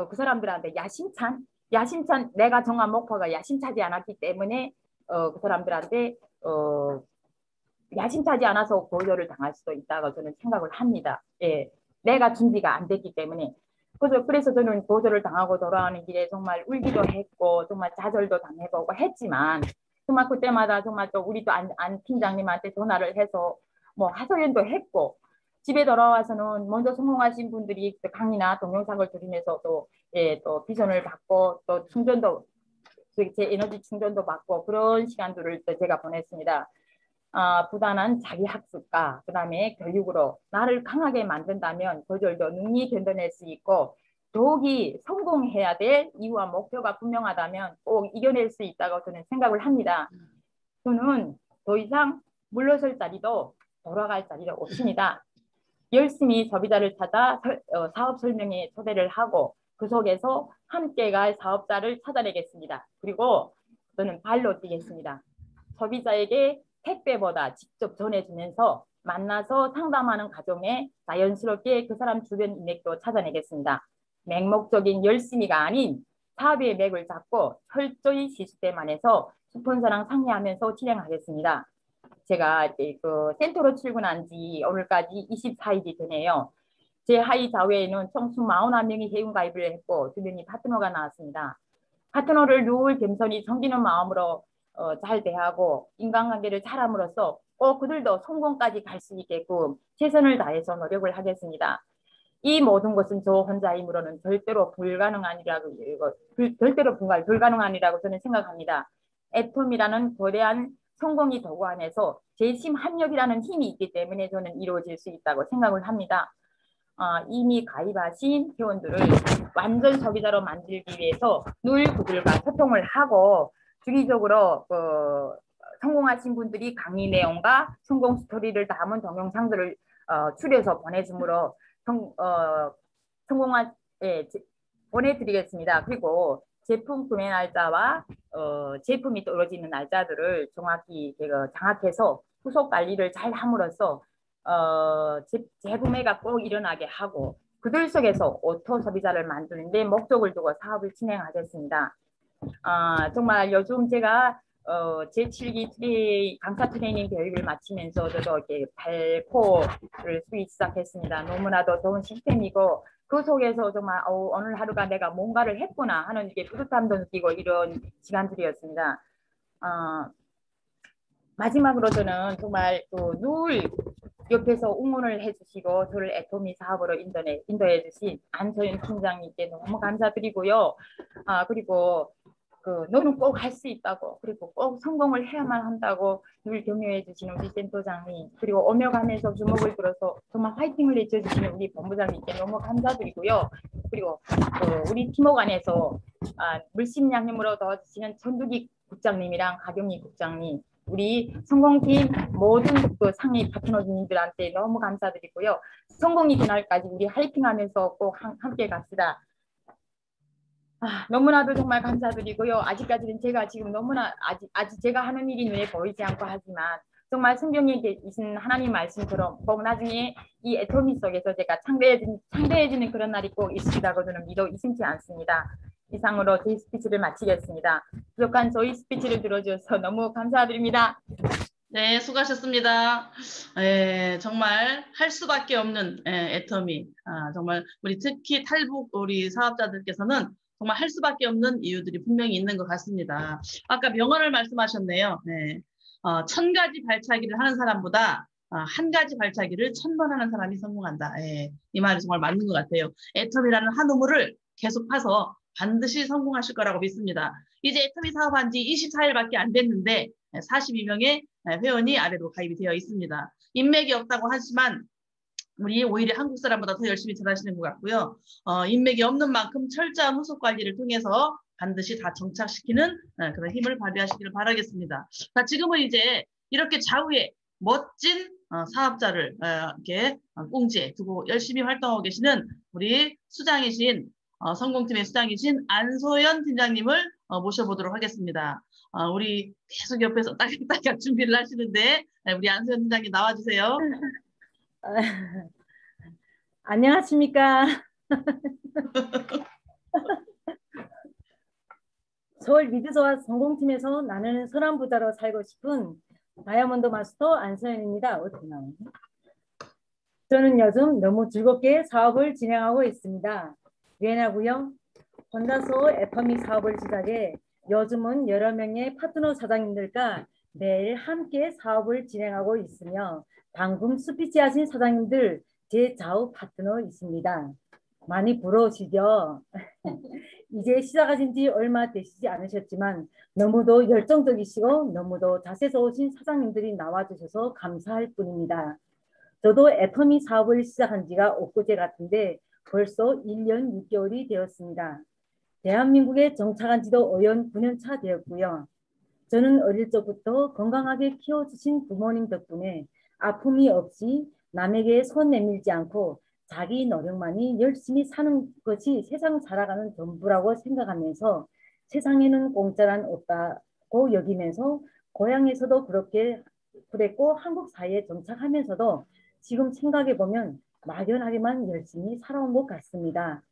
그 사람들한테 야심찬 내가 정한 목표가 야심차지 않았기 때문에 그 사람들한테 야심차지 않아서 거절을 당할 수도 있다고 저는 생각을 합니다. 예, 내가 준비가 안 됐기 때문에. 그래서 저는 거절을 당하고 돌아오는 길에 정말 울기도 했고 정말 좌절도 당해보고 했지만 정말 그때마다 정말 또 우리 또 안 팀장님한테 전화를 해서 뭐 하소연도 했고 집에 돌아와서는 먼저 성공하신 분들이 강의나 동영상을 들으면서 또 비전을 받고 또 충전도 제 에너지 충전도 받고 그런 시간들을 또 제가 보냈습니다. 부단한 자기 학습과 그 다음에 교육으로 나를 강하게 만든다면 거절도 능히 견뎌낼 수 있고 더욱이 성공해야 될 이유와 목표가 분명하다면 꼭 이겨낼 수 있다고 저는 생각을 합니다. 저는 더 이상 물러설 자리도 돌아갈 자리도 없습니다. 열심히 소비자를 찾아 사업 설명회 초대를 하고 그 속에서 함께 갈 사업자를 찾아내겠습니다. 그리고 저는 발로 뛰겠습니다. 소비자에게 택배보다 직접 전해주면서 만나서 상담하는 과정에 자연스럽게 그 사람 주변 인맥도 찾아내겠습니다. 맹목적인 열심히가 아닌 사업의 맥을 잡고 철저히 시스템 안에서 스폰서랑 상의하면서 진행하겠습니다. 제가 그 센터로 출근한 지 오늘까지 24일이 되네요. 제 하위 자회에는 총 41명이 회원가입을 했고 2명이 파트너가 나왔습니다. 파트너를 늘 겸손히 섬기는 마음으로 잘 대하고 인간관계를 잘함으로써 그들도 성공까지 갈 수 있게끔 최선을 다해서 노력을 하겠습니다. 이 모든 것은 저 혼자의 힘으로는 절대로 불가능하니라고 저는 생각합니다. 애톰이라는 거대한 성공의 도구 안에서 재심합력이라는 힘이 있기 때문에 저는 이루어질 수 있다고 생각을 합니다. 이미 가입하신 회원들을 완전 소비자로 만들기 위해서 늘 그들과 소통을 하고 주기적으로 성공하신 분들이 강의 내용과 성공 스토리를 담은 동영상들을 추려서 보내주므로 보내드리겠습니다. 그리고 제품 구매 날짜와 제품이 떨어지는 날짜들을 정확히 장악해서 후속 관리를 잘 함으로써 재구매가 꼭 일어나게 하고 그들 속에서 오토 소비자를 만드는 데 목적을 두고 사업을 진행하겠습니다. 정말 요즘 제가 제7기 강사 트레이닝 교육을 마치면서 저도 이렇게 발코를 쓰기 시작했습니다. 너무나도 좋은 시스템이고 그 속에서 정말 오늘 하루가 내가 뭔가를 했구나 하는 이게 뿌듯함도 느끼고 이런 시간들이었습니다. 마지막으로 저는 정말 늘 옆에서 응원을 해주시고 저를 애토미 사업으로 인도해 주신 안소연 팀장님께 너무 감사드리고요. 그리고 너는 꼭 할 수 있다고, 그리고 꼭 성공을 해야만 한다고 늘 격려해 주시는 우리 센터장님, 그리고 오며 가면서 주목을 들어서 정말 화이팅을 내쳐주시는 우리 본부장님께 너무 감사드리고요. 그리고 우리 팀워크 안에서 물심양념으로 도와주시는 전두기 국장님이랑 하경희 국장님, 우리 성공팀 모든 상위 파트너님들한테 너무 감사드리고요. 성공이 그날까지 우리 화이팅하면서 꼭 함께 갑시다. 너무나도 정말 감사드리고요. 아직까지는 제가 지금 너무나 아직 제가 하는 일이 눈에 보이지 않고 하지만 정말 성경에 계신 하나님 말씀처럼 꼭 나중에 이 애터미 속에서 제가 창대해지는 그런 날이 꼭 있으리라고 저는 믿어 의심치 않습니다. 이상으로 제 스피치를 마치겠습니다. 부족한 저희 스피치를 들어주셔서 너무 감사드립니다. 네, 수고하셨습니다. 정말 할 수밖에 없는 애터미. 정말 우리 특히 탈북 우리 사업자들께서는 정말 할 수밖에 없는 이유들이 분명히 있는 것 같습니다. 아까 명언을 말씀하셨네요. 네. 1000가지 발차기를 하는 사람보다 한 가지 발차기를 1000번 하는 사람이 성공한다. 이 말이 정말 맞는 것 같아요. 애터미라는 한 우물을 계속 파서 반드시 성공하실 거라고 믿습니다. 이제 애터미 사업한 지 24일밖에 안 됐는데 42명의 회원이 아래로 가입이 되어 있습니다. 인맥이 없다고 하지만 우리 오히려 한국 사람보다 더 열심히 잘하시는 것 같고요. 인맥이 없는 만큼 철저한 후속 관리를 통해서 반드시 다 정착시키는 그런 힘을 발휘하시기를 바라겠습니다. 자, 지금은 이제 이렇게 좌우에 멋진 사업자를 이렇게 꽁지에 두고 열심히 활동하고 계시는 우리 수장이신 성공팀의 수장이신 안소연 팀장님을 모셔보도록 하겠습니다. 우리 계속 옆에서 딸깍딸깍 준비를 하시는데 우리 안소연 팀장님 나와주세요. 안녕하십니까. 서울 미드서와 성공팀에서 나는 선한부자로 살고 싶은 다이아몬드 마스터 안서연입니다. 어떻게 나오니? 저는 요즘 너무 즐겁게 사업을 진행하고 있습니다. 왜냐고요? 혼자서 애터미 사업을 시작해 요즘은 여러 명의 파트너 사장님들과 매일 함께 사업을 진행하고 있으며 방금 스피치 하신 사장님들 제 좌우 파트너 있습니다. 많이 부러우시죠? 이제 시작하신 지 얼마 되시지 않으셨지만 너무도 열정적이시고 너무도 자세스러우신 사장님들이 나와주셔서 감사할 뿐입니다. 저도 애터미 사업을 시작한 지가 엊그제 같은데 벌써 1년 6개월이 되었습니다. 대한민국에 정착한 지도 어연 9년 차 되었고요. 저는 어릴 적부터 건강하게 키워주신 부모님 덕분에 아픔이 없이 남에게 손 내밀지 않고 자기 노력만이 열심히 사는 것이 세상 살아가는 전부라고 생각하면서 세상에는 공짜란 없다고 여기면서 고향에서도 그랬고 한국 사회에 정착하면서도 지금 생각해보면 막연하게만 열심히 살아온 것 같습니다.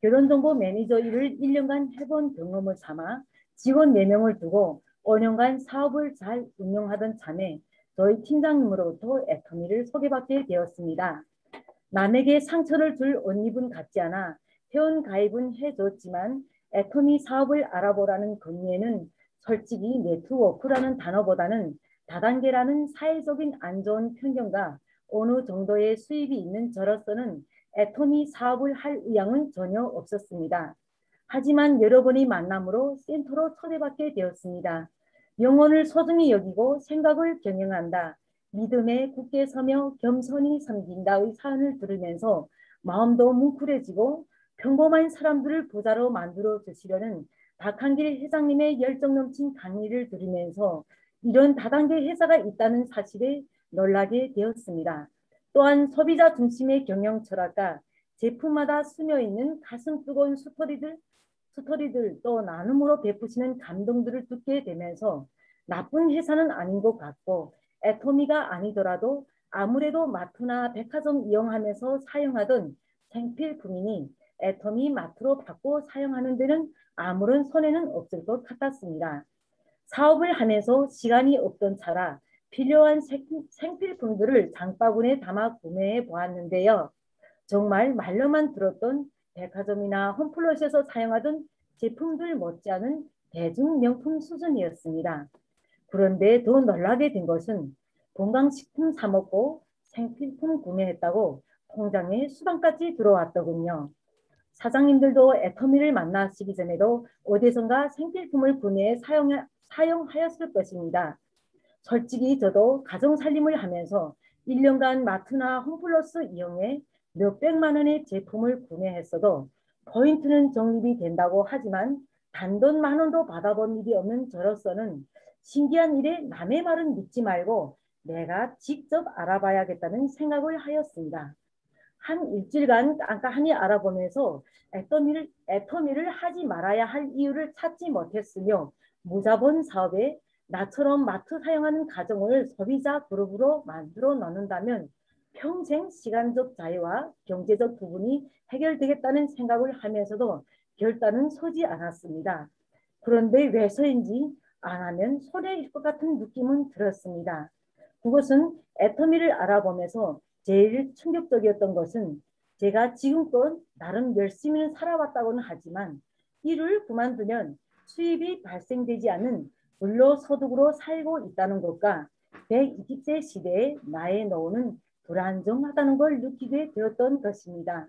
결혼정보 매니저 일을 1년간 해본 경험을 삼아 직원 4명을 두고 5년간 사업을 잘 운영하던 참에 저희 팀장님으로부터 애터미를 소개받게 되었습니다. 남에게 상처를 줄 옷 입은 같지 않아 회원 가입은 해줬지만 애터미 사업을 알아보라는 건의에는 솔직히 네트워크라는 단어보다는 다단계라는 사회적인 안 좋은 편견과 어느 정도의 수입이 있는 저로서는 애터미 사업을 할 의향은 전혀 없었습니다. 하지만 여러분이 만남으로 센터로 초대받게 되었습니다. 영혼을 소중히 여기고 생각을 경영한다. 믿음에 굳게 서며 겸손히 섬긴다의 사연을 들으면서 마음도 뭉클해지고 평범한 사람들을 부자로 만들어 주시려는 박한길 회장님의 열정 넘친 강의를 들으면서 이런 다단계 회사가 있다는 사실에 놀라게 되었습니다. 또한 소비자 중심의 경영 철학과 제품마다 스며있는 가슴 뜨거운 스토리들 또 나눔으로 베푸시는 감동들을 듣게 되면서 나쁜 회사는 아닌 것 같고 애터미가 아니더라도 아무래도 마트나 백화점 이용하면서 사용하던 생필품이니 애터미 마트로 바꿔 사용하는 데는 아무런 손해는 없을 것 같았습니다. 사업을 하면서 시간이 없던 차라 필요한 생필품들을 장바구니에 담아 구매해 보았는데요. 정말 말로만 들었던 백화점이나 홈플러스에서 사용하던 제품들 못지않은 대중명품 수준이었습니다. 그런데 더 놀라게 된 것은 건강식품 사 먹고 생필품 구매했다고 통장에 수당까지 들어왔더군요. 사장님들도 애터미를 만나시기 전에도 어디선가 생필품을 구매해 사용하였을 것입니다. 솔직히 저도 가정 살림을 하면서 1년간 마트나 홈플러스 이용해 몇백만 원의 제품을 구매했어도 포인트는 적립이 된다고 하지만 단돈 10,000원도 받아본 일이 없는 저로서는 신기한 일에 남의 말은 믿지 말고 내가 직접 알아봐야겠다는 생각을 하였습니다. 한 일주일간 깐깐히 알아보면서 애터미를 하지 말아야 할 이유를 찾지 못했으며 무자본 사업에 나처럼 마트 사용하는 가정을 소비자 그룹으로 만들어 놓는다면 평생 시간적 자유와 경제적 부분이 해결되겠다는 생각을 하면서도 결단은 서지 않았습니다. 그런데 왜서인지 안 하면 손해일 것 같은 느낌은 들었습니다. 그것은 애터미를 알아보면서 제일 충격적이었던 것은 제가 지금껏 나름 열심히는 살아왔다고는 하지만 일을 그만두면 수입이 발생되지 않는 불로소득으로 살고 있다는 것과 120세 시대에 나의 노후는 불안정하다는 걸 느끼게 되었던 것입니다.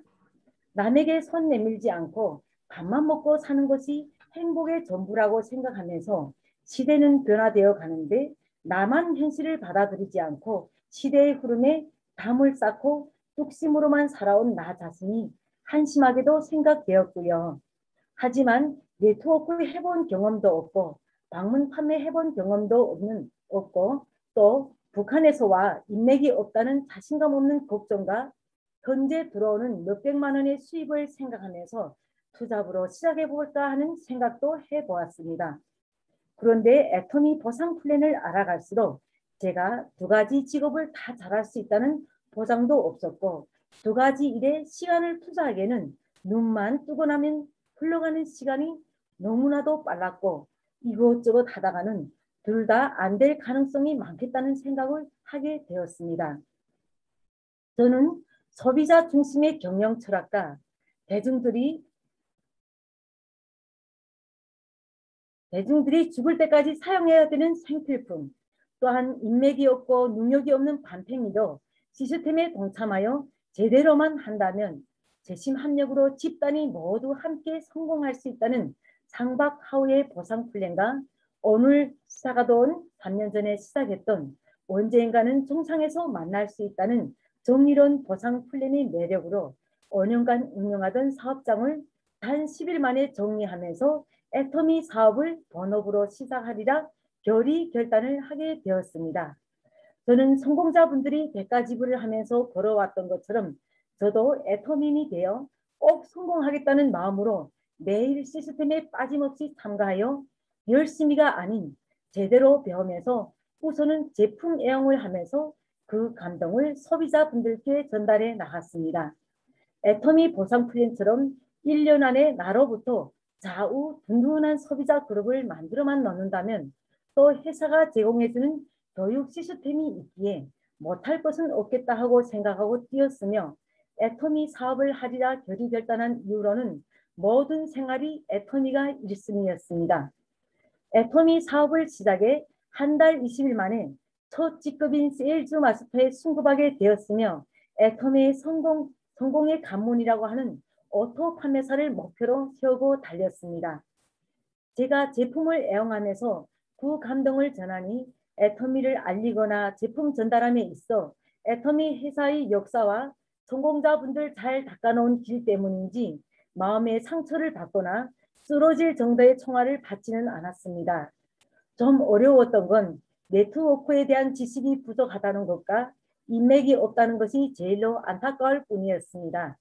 남에게 손 내밀지 않고 밥만 먹고 사는 것이 행복의 전부라고 생각하면서 시대는 변화되어 가는데 나만 현실을 받아들이지 않고 시대의 흐름에 담을 쌓고 뚝심으로만 살아온 나 자신이 한심하게도 생각되었고요. 하지만 네트워크 해본 경험도 없고 방문 판매 해본 경험도 없고 또 북한에서 인맥이 없다는 자신감 없는 걱정과 현재 들어오는 몇백만 원의 수입을 생각하면서 투잡으로 시작해볼까 하는 생각도 해보았습니다. 그런데 애터미 보상 플랜을 알아갈수록 제가 2가지 직업을 다 잘할 수 있다는 보장도 없었고 2가지 일에 시간을 투자하기에는 눈만 뜨고 나면 흘러가는 시간이 너무나도 빨랐고 이것저것 하다가는 둘 다 안 될 가능성이 많겠다는 생각을 하게 되었습니다. 저는 소비자 중심의 경영 철학과 대중들이 죽을 때까지 사용해야 되는 생필품, 또한 인맥이 없고 능력이 없는 반팽이도 시스템에 동참하여 제대로만 한다면 재심 합력으로 집단이 모두 함께 성공할 수 있다는 상박하우의 보상 플랜과 오늘 시사가 돈 3년 전에 시작했던 언젠가는 정상에서 만날 수 있다는 정의로운 보상 플랜의 매력으로 5년간 운영하던 사업장을 단 10일 만에 정리하면서 애터미 사업을 본업으로 시작하리라 결단을 하게 되었습니다. 저는 성공자분들이 대가지불을 하면서 걸어왔던 것처럼 저도 애터민이 되어 꼭 성공하겠다는 마음으로 매일 시스템에 빠짐없이 참가하여 열심히가 아닌 제대로 배우면서 우선은 제품 애용을 하면서 그 감동을 소비자분들께 전달해 나갔습니다. 애터미 보상 플랜처럼 1년 안에 나로부터 좌우 든든한 소비자 그룹을 만들어만 놓는다면 또 회사가 제공해주는 교육 시스템이 있기에 못할 것은 없겠다 하고 생각하고 뛰었으며 애터미 사업을 하리라 결단한 이후로는 모든 생활이 애터미가 1순위였습니다. 애터미 사업을 시작해 한 달 20일 만에 첫 직급인 세일즈 마스터에 승급하게 되었으며 애터미의 성공의 관문이라고 하는 오토 판매사를 목표로 세우고 달렸습니다. 제가 제품을 애용하면서 그 감동을 전하니 애터미를 알리거나 제품 전달함에 있어 애터미 회사의 역사와 성공자분들 잘 닦아놓은 길 때문인지 마음의 상처를 받거나 쓰러질 정도의 총알을 받지는 않았습니다. 좀 어려웠던 건 네트워크에 대한 지식이 부족하다는 것과 인맥이 없다는 것이 제일로 안타까울 뿐이었습니다.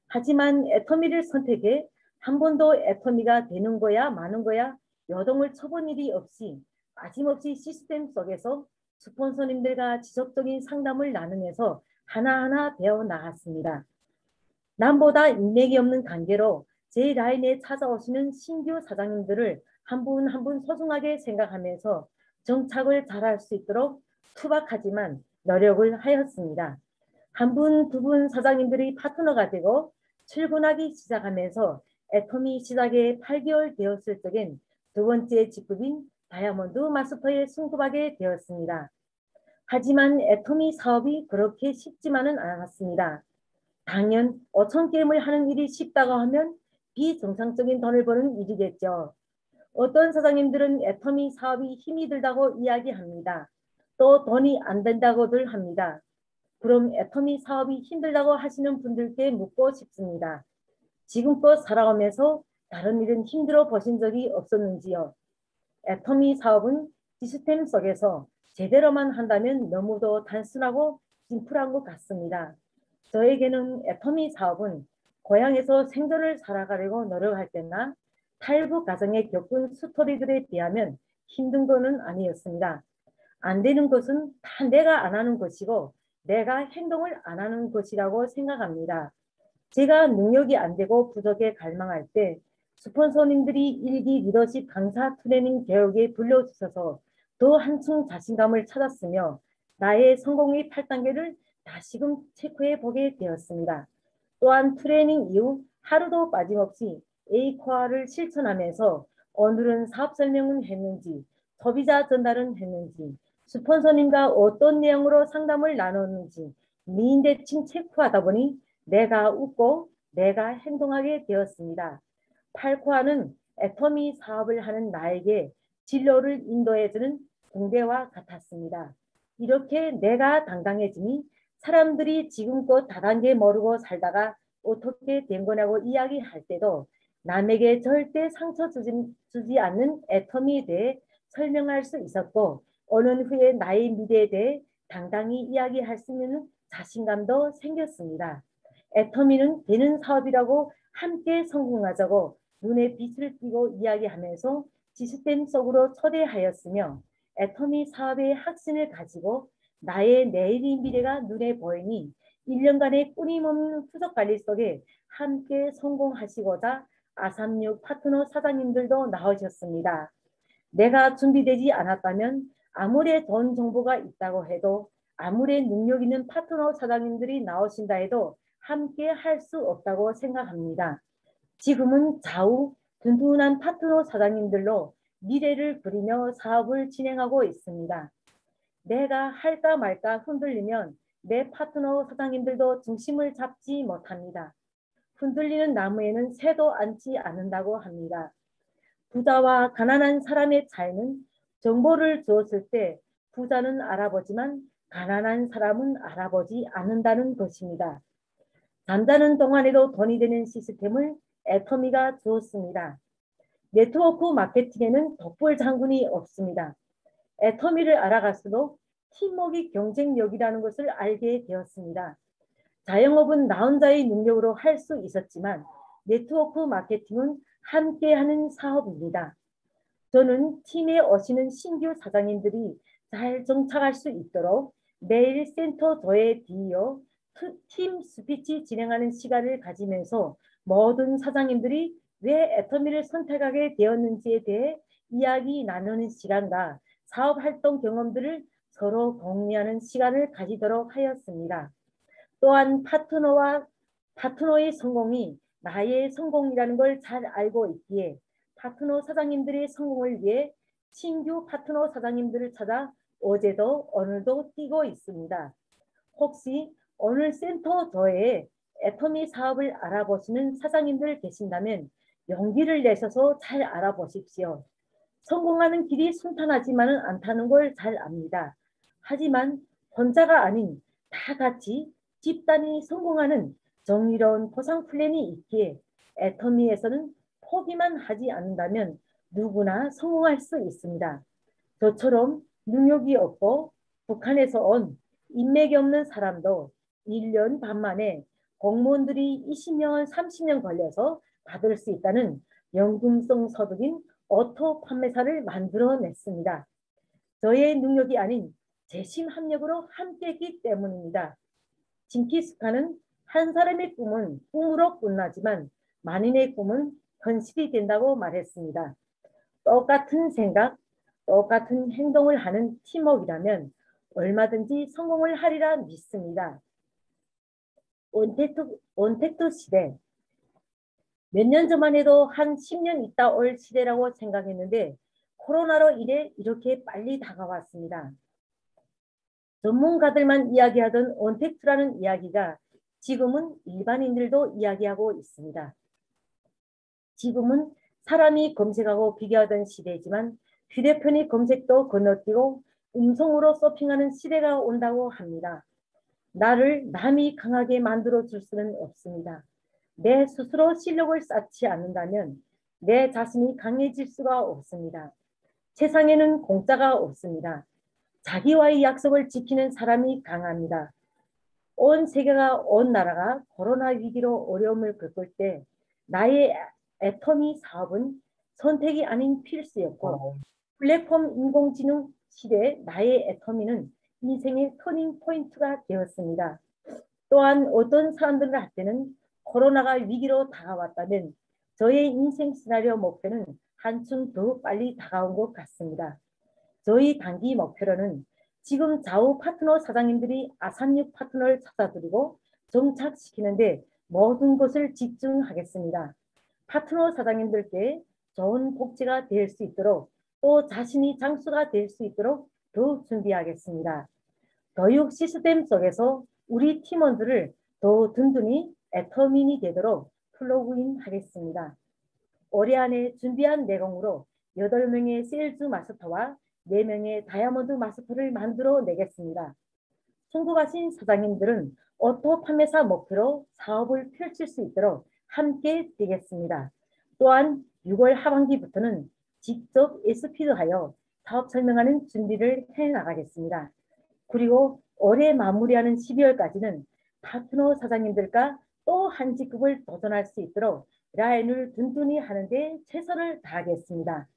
하지만 애터미를 선택해 한 번도 애터미가 되는 거야 마는 거야 요동을 쳐본 일이 없이 빠짐없이 시스템 속에서 스폰서님들과 지속적인 상담을 나누면서 하나하나 배워나갔습니다. 남보다 인맥이 없는 관계로 제 라인에 찾아오시는 신규 사장님들을 한 분 한 분 소중하게 생각하면서 정착을 잘할 수 있도록 투박하지만 노력을 하였습니다. 한 분, 두 분 사장님들이 파트너가 되고 출근하기 시작하면서 애터미 시작에 8개월 되었을 적엔 2번째 직급인 다이아몬드 마스터에 승급하게 되었습니다. 하지만 애터미 사업이 그렇게 쉽지만은 않았습니다. 당연 어촌 게임을 하는 일이 쉽다고 하면 비정상적인 돈을 버는 일이겠죠. 어떤 사장님들은 애터미 사업이 힘이 들다고 이야기합니다. 또 돈이 안 된다고들 합니다. 그럼 애터미 사업이 힘들다고 하시는 분들께 묻고 싶습니다. 지금껏 살아오면서 다른 일은 힘들어 보신 적이 없었는지요? 애터미 사업은 시스템 속에서 제대로만 한다면 너무도 단순하고 심플한 것 같습니다. 저에게는 애터미 사업은 고향에서 생존을 살아가려고 노력할 때나 탈북 가정에 겪은 스토리들에 비하면 힘든 것은 아니었습니다. 안 되는 것은 다 내가 안 하는 것이고 내가 행동을 안 하는 것이라고 생각합니다. 제가 능력이 안 되고 부족에 갈망할 때 스폰서님들이 일기 리더십 강사 트레이닝 교육에 불러주셔서 더 한층 자신감을 찾았으며 나의 성공의 8단계를 다시금 체크해 보게 되었습니다. 또한 트레이닝 이후 하루도 빠짐없이 A코어를 실천하면서 오늘은 사업 설명은 했는지, 소비자 전달은 했는지, 스폰서님과 어떤 내용으로 상담을 나눴는지 미인대칭 체크하다 보니 내가 웃고 내가 행동하게 되었습니다. 8코어는 애터미 사업을 하는 나에게 진로를 인도해주는 공대와 같았습니다. 이렇게 내가 당당해지니 사람들이 지금껏 다단계 모르고 살다가 어떻게 된 거냐고 이야기할 때도 남에게 절대 상처 주지 않는 애터미에 대해 설명할 수 있었고 오는 후에 나의 미래에 대해 당당히 이야기할 수 있는 자신감도 생겼습니다. 애터미는 되는 사업이라고 함께 성공하자고 눈에 빛을 띠고 이야기하면서 시스템 속으로 초대하였으며 애터미 사업의 확신을 가지고 나의 내일의 미래가 눈에 보이니 1년간의 끊임없는 후속 관리 속에 함께 성공하시고자 아삼육 파트너 사장님들도 나오셨습니다. 내가 준비되지 않았다면 아무리 돈 정보가 있다고 해도 아무리 능력 있는 파트너 사장님들이 나오신다 해도 함께 할 수 없다고 생각합니다. 지금은 좌우 든든한 파트너 사장님들로 미래를 그리며 사업을 진행하고 있습니다. 내가 할까 말까 흔들리면 내 파트너 사장님들도 중심을 잡지 못합니다. 흔들리는 나무에는 새도 앉지 않는다고 합니다. 부자와 가난한 사람의 차이는 정보를 주었을 때 부자는 알아보지만 가난한 사람은 알아보지 않는다는 것입니다. 잠자는 동안에도 돈이 되는 시스템을 애터미가 주었습니다. 네트워크 마케팅에는 독불 장군이 없습니다. 애터미를 알아갈수록 팀워크 경쟁력이라는 것을 알게 되었습니다. 자영업은 나 혼자의 능력으로 할 수 있었지만 네트워크 마케팅은 함께하는 사업입니다. 저는 팀에 오시는 신규 사장님들이 잘 정착할 수 있도록 매일 센터 조에 뒤이어 팀 스피치 진행하는 시간을 가지면서 모든 사장님들이 왜 애터미를 선택하게 되었는지에 대해 이야기 나누는 시간과 사업활동 경험들을 서로 공유하는 시간을 가지도록 하였습니다. 또한 파트너의 성공이 나의 성공이라는 걸 잘 알고 있기에 파트너 사장님들의 성공을 위해 신규 파트너 사장님들을 찾아 어제도 오늘도 뛰고 있습니다. 혹시 오늘 센터 조에 애터미 사업을 알아보시는 사장님들 계신다면 용기를 내셔서 잘 알아보십시오. 성공하는 길이 순탄하지만은 않다는 걸 잘 압니다. 하지만 혼자가 아닌 다 같이 집단이 성공하는 정의로운 보상 플랜이 있기에 애터미에서는 포기만 하지 않는다면 누구나 성공할 수 있습니다. 저처럼 능력이 없고 북한에서 온 인맥이 없는 사람도 1년 반 만에 공무원들이 20년, 30년 걸려서 받을 수 있다는 연금성 소득인 오토 판매사를 만들어냈습니다. 저의 능력이 아닌 재심 합력으로 함께했기 때문입니다. 징기스칸은 한 사람의 꿈은 꿈으로 끝나지만 만인의 꿈은 현실이 된다고 말했습니다. 똑같은 생각, 똑같은 행동을 하는 팀워크라면 얼마든지 성공을 하리라 믿습니다. 온택트 시대. 몇 년 전만 해도 한 10년 있다 올 시대라고 생각했는데 코로나로 인해 이렇게 빨리 다가왔습니다. 전문가들만 이야기하던 온택트라는 이야기가 지금은 일반인들도 이야기하고 있습니다. 지금은 사람이 검색하고 비교하던 시대이지만 휴대폰이 검색도 건너뛰고 음성으로 서핑하는 시대가 온다고 합니다. 나를 남이 강하게 만들어 줄 수는 없습니다. 내 스스로 실력을 쌓지 않는다면 내 자신이 강해질 수가 없습니다. 세상에는 공짜가 없습니다. 자기와의 약속을 지키는 사람이 강합니다. 온 세계가, 온 나라가 코로나 위기로 어려움을 겪을 때 나의 애터미 사업은 선택이 아닌 필수였고 플랫폼 인공지능 시대 나의 애터미는 인생의 터닝 포인트가 되었습니다. 또한 어떤 사람들한테는 코로나가 위기로 다가왔다면 저의 인생 시나리오 목표는 한층 더 빨리 다가온 것 같습니다. 저희 단기 목표로는 지금 좌우 파트너 사장님들이 아산육 파트너를 찾아드리고 정착시키는데 모든 것을 집중하겠습니다. 파트너 사장님들께 좋은 복지가 될 수 있도록 또 자신이 장수가 될 수 있도록 더 준비하겠습니다. 교육 시스템 속에서 우리 팀원들을 더 든든히 애터민이 되도록 플러그인 하겠습니다. 올해 안에 준비한 내공으로 8명의 세일즈 마스터와 4명의 다이아몬드 마스터를 만들어 내겠습니다. 성공하신 사장님들은 오토 판매사 목표로 사업을 펼칠 수 있도록 함께 뛰겠습니다. 또한 6월 하반기부터는 직접 SP도하여 사업 설명하는 준비를 해나가겠습니다. 그리고 올해 마무리하는 12월까지는 파트너 사장님들과 또 한 직급을 도전할 수 있도록 라인을 든든히 하는데 최선을 다하겠습니다.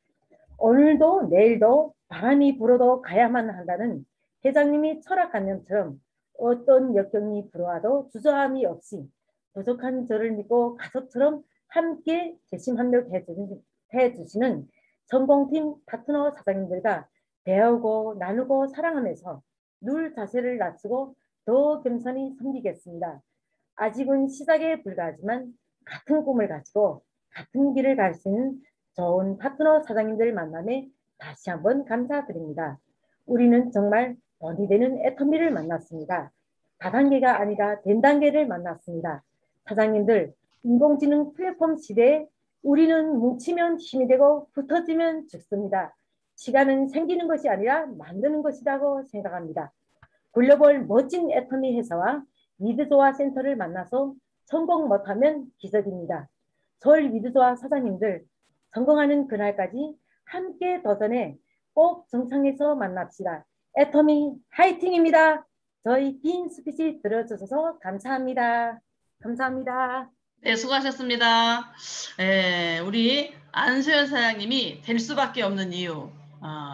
오늘도 내일도 바람이 불어도 가야만 한다는 회장님이 철학관념처럼 어떤 역경이 불어와도 주저함이 없이 부족한 저를 믿고 가족처럼 함께 재심합력해 주시는 성공팀 파트너 사장님들과 배우고 나누고 사랑하면서 늘 자세를 낮추고 더 겸손히 섬기겠습니다. 아직은 시작에 불과하지만 같은 꿈을 가지고 같은 길을 갈 수 있는 좋은 파트너 사장님들 만남에 다시 한번 감사드립니다. 우리는 정말 돈이 되는 애터미를 만났습니다. 다단계가 아니라 된단계를 만났습니다. 사장님들, 인공지능 플랫폼 시대에 우리는 뭉치면 힘이 되고 흩어지면 죽습니다. 시간은 생기는 것이 아니라 만드는 것이라고 생각합니다. 글로벌 멋진 애터미 회사와 미드조아 센터를 만나서 성공 못하면 기적입니다. 서울 미드조아 사장님들, 성공하는 그날까지 함께 도전해 꼭 정상에서 만납시다. 애터미 화이팅입니다. 저희 긴 스피치 들어주셔서 감사합니다. 감사합니다. 네, 수고하셨습니다. 우리 안소연 사장님이 될 수밖에 없는 이유,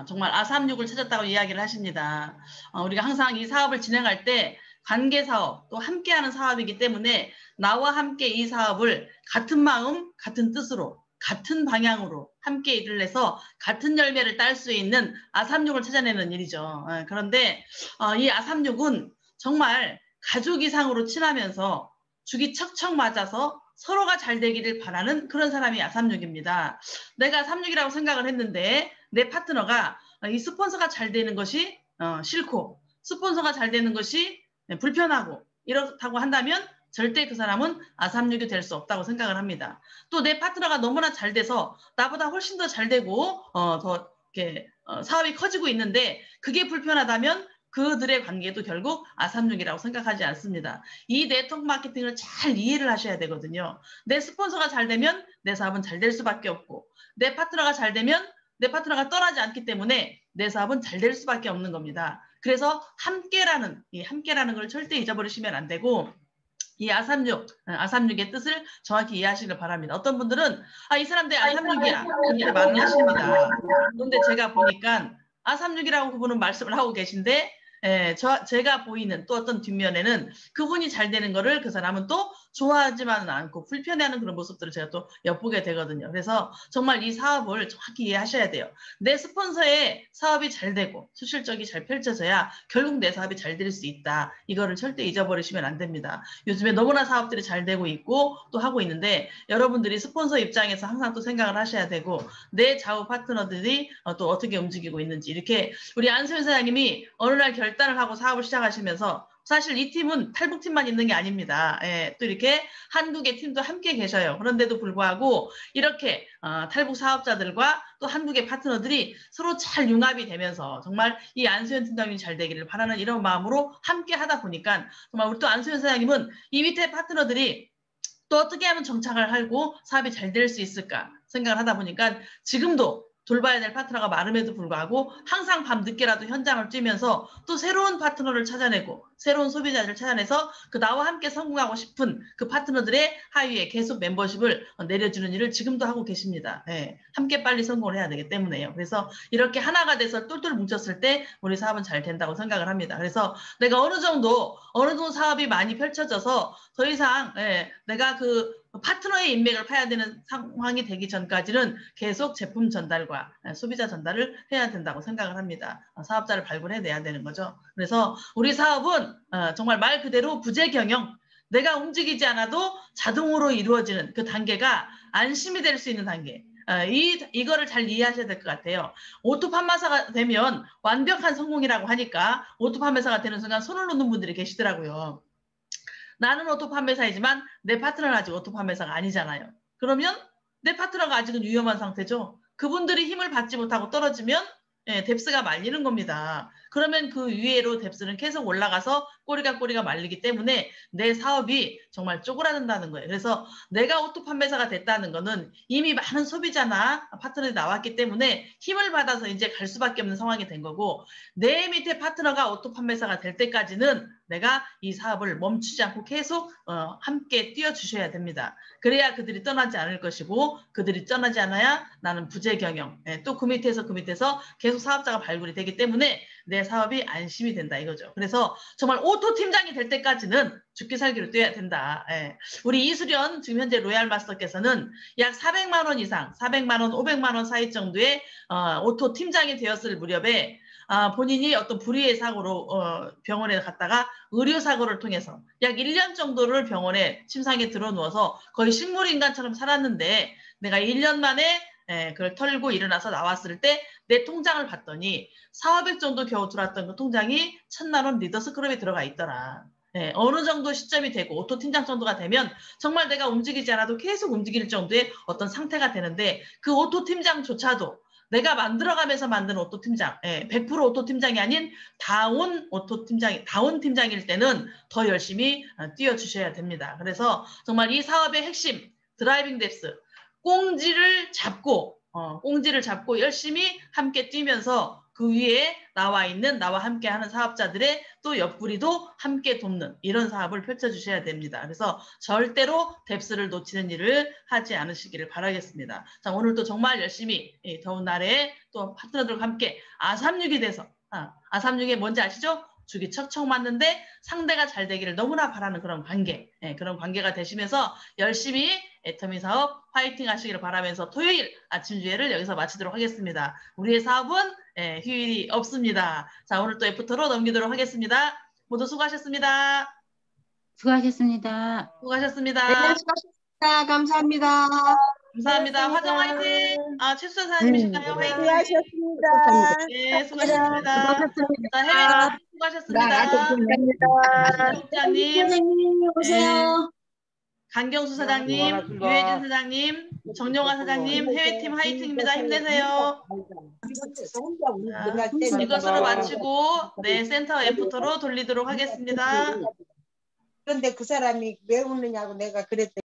정말 아삼육을 찾았다고 이야기를 하십니다. 우리가 항상 이 사업을 진행할 때 관계사업, 또 함께하는 사업이기 때문에 나와 함께 이 사업을 같은 마음, 같은 뜻으로, 같은 방향으로 함께 일을 해서 같은 열매를 딸 수 있는 아삼육을 찾아내는 일이죠. 그런데 이 아삼육은 정말 가족 이상으로 친하면서 죽이 척척 맞아서 서로가 잘 되기를 바라는 그런 사람이 아삼육입니다. 내가 아삼육이라고 생각을 했는데 내 파트너가 이 스폰서가 잘 되는 것이 싫고 스폰서가 잘 되는 것이 불편하고 이렇다고 한다면 절대 그 사람은 아삼육이 될 수 없다고 생각을 합니다. 또 내 파트너가 너무나 잘 돼서 나보다 훨씬 더 잘 되고 더 이렇게 사업이 커지고 있는데 그게 불편하다면 그들의 관계도 결국 아삼육이라고 생각하지 않습니다. 이 네트워크 마케팅을 잘 이해를 하셔야 되거든요. 내 스폰서가 잘 되면 내 사업은 잘 될 수밖에 없고 내 파트너가 잘 되면 내 파트너가 떠나지 않기 때문에 내 사업은 잘 될 수밖에 없는 겁니다. 그래서 함께라는 걸 절대 잊어버리시면 안 되고 이 아삼육의 뜻을 정확히 이해하시길 바랍니다. 어떤 분들은 이 사람들 아삼육이야 그렇게 말을 하십니다. 그런데 제가 보니까 아삼육이라고 그분은 말씀을 하고 계신데 제가 보이는 또 어떤 뒷면에는 그분이 잘 되는 거를 그 사람은 또 좋아하지만은 않고 불편해하는 그런 모습들을 제가 또 엿보게 되거든요. 그래서 정말 이 사업을 정확히 이해하셔야 돼요. 내 스폰서의 사업이 잘 되고 수실적이 잘 펼쳐져야 결국 내 사업이 잘 될 수 있다. 이거를 절대 잊어버리시면 안 됩니다. 요즘에 너무나 사업들이 잘 되고 있고 또 하고 있는데 여러분들이 스폰서 입장에서 항상 또 생각을 하셔야 되고 내 좌우 파트너들이 또 어떻게 움직이고 있는지 이렇게 우리 안소연 사장님이 어느 날 결단을 하고 사업을 시작하시면서 사실 이 팀은 탈북팀만 있는 게 아닙니다. 또 이렇게 한국의 팀도 함께 계셔요. 그런데도 불구하고 이렇게 탈북 사업자들과 또 한국의 파트너들이 서로 잘 융합이 되면서 정말 이 안수현 팀장님이 잘 되기를 바라는 이런 마음으로 함께 하다 보니까 정말 우리 또 안수현 사장님은 이 밑에 파트너들이 또 어떻게 하면 정착을 하고 사업이 잘 될 수 있을까 생각을 하다 보니까 지금도 돌봐야 될 파트너가 많음에도 불구하고 항상 밤늦게라도 현장을 뛰면서 또 새로운 파트너를 찾아내고 새로운 소비자를 찾아내서 그 나와 함께 성공하고 싶은 그 파트너들의 하위에 계속 멤버십을 내려주는 일을 지금도 하고 계십니다. 함께 빨리 성공을 해야 되기 때문에요. 그래서 이렇게 하나가 돼서 똘똘 뭉쳤을 때 우리 사업은 잘 된다고 생각을 합니다. 그래서 내가 어느 정도 사업이 많이 펼쳐져서 더 이상 내가 그 파트너의 인맥을 파야 되는 상황이 되기 전까지는 계속 제품 전달과 소비자 전달을 해야 된다고 생각을 합니다. 사업자를 발굴해내야 되는 거죠. 그래서 우리 사업은 정말 말 그대로 부재 경영, 내가 움직이지 않아도 자동으로 이루어지는 그 단계가 안심이 될 수 있는 단계. 이거를 잘 이해하셔야 될 것 같아요. 오토 판매사가 되면 완벽한 성공이라고 하니까 오토 판매사가 되는 순간 손을 놓는 분들이 계시더라고요. 나는 오토 판매사이지만 내 파트너는 아직 오토 판매사가 아니잖아요. 그러면 내 파트너가 아직은 위험한 상태죠. 그분들이 힘을 받지 못하고 떨어지면 뎁스가 말리는 겁니다. 그러면 그 위에로 뎁스는 계속 올라가서 꼬리가 말리기 때문에 내 사업이 정말 쪼그라든다는 거예요. 그래서 내가 오토 판매사가 됐다는 거는 이미 많은 소비자나 파트너들이 나왔기 때문에 힘을 받아서 이제 갈 수밖에 없는 상황이 된 거고, 내 밑에 파트너가 오토 판매사가 될 때까지는 내가 이 사업을 멈추지 않고 계속 함께 뛰어주셔야 됩니다. 그래야 그들이 떠나지 않을 것이고, 그들이 떠나지 않아야 나는 부재 경영, 또 그 밑에서 계속 사업자가 발굴이 되기 때문에 내 사업이 안심이 된다 이거죠. 그래서 정말 오토 팀장이 될 때까지는 죽기 살기로 뛰어야 된다. 우리 이수련 지금 현재 로얄 마스터께서는 약 400만 원 이상, 400만 원, 500만 원 사이 정도의 오토 팀장이 되었을 무렵에 본인이 어떤 불의의 사고로 병원에 갔다가 의료사고를 통해서 약 1년 정도를 병원에 침상에 들어누워서 거의 식물인간처럼 살았는데, 내가 1년 만에 그걸 털고 일어나서 나왔을 때 내 통장을 봤더니 400 정도 겨우 들어왔던 그 통장이 1000만 원 리더스크럽에 들어가 있더라. 어느 정도 시점이 되고 오토 팀장 정도가 되면 정말 내가 움직이지 않아도 계속 움직일 정도의 어떤 상태가 되는데, 그 오토 팀장조차도 내가 만들어가면서 만든 오토 팀장, 100% 오토 팀장이 아닌 다운 팀장일 때는 더 열심히 뛰어주셔야 됩니다. 그래서 정말 이 사업의 핵심, 드라이빙 뎁스, 꽁지를 잡고 열심히 함께 뛰면서 그 위에 나와 함께 하는 사업자들의 또 옆구리도 함께 돕는 이런 사업을 펼쳐주셔야 됩니다. 그래서 절대로 뎁스를 놓치는 일을 하지 않으시기를 바라겠습니다. 자, 오늘도 정말 열심히 더운 날에 또 파트너들과 함께 아36이 돼서, 아36이 뭔지 아시죠? 죽이 척척 맞는데 상대가 잘 되기를 너무나 바라는 그런 관계, 그런 관계가 되시면서 열심히 애터미 사업 화이팅 하시기를 바라면서 토요일 아침 주회를 여기서 마치도록 하겠습니다. 우리의 사업은 휴일이 없습니다. 자, 오늘 또 애프터로 넘기도록 하겠습니다. 모두 수고하셨습니다. 수고하셨습니다. 수고하셨습니다. 네, 수고하셨습니다. 감사합니다. 감사합니다. 화정 화이팅! 최수선 사장님이실까요? 화이팅! 수고하셨습니다. 네, 수고하셨습니다. 자, 해외 수고하셨습니다. 국장님, 선생님 오세요. 강경수 사장님, 유혜진 사장님, 정용화 사장님, 해외팀 화이팅입니다. 힘내세요. 자, 이것으로 마치고 센터 애프터로 돌리도록 하겠습니다. 그런데 그 사람이 왜 웃느냐고 내가 그랬더니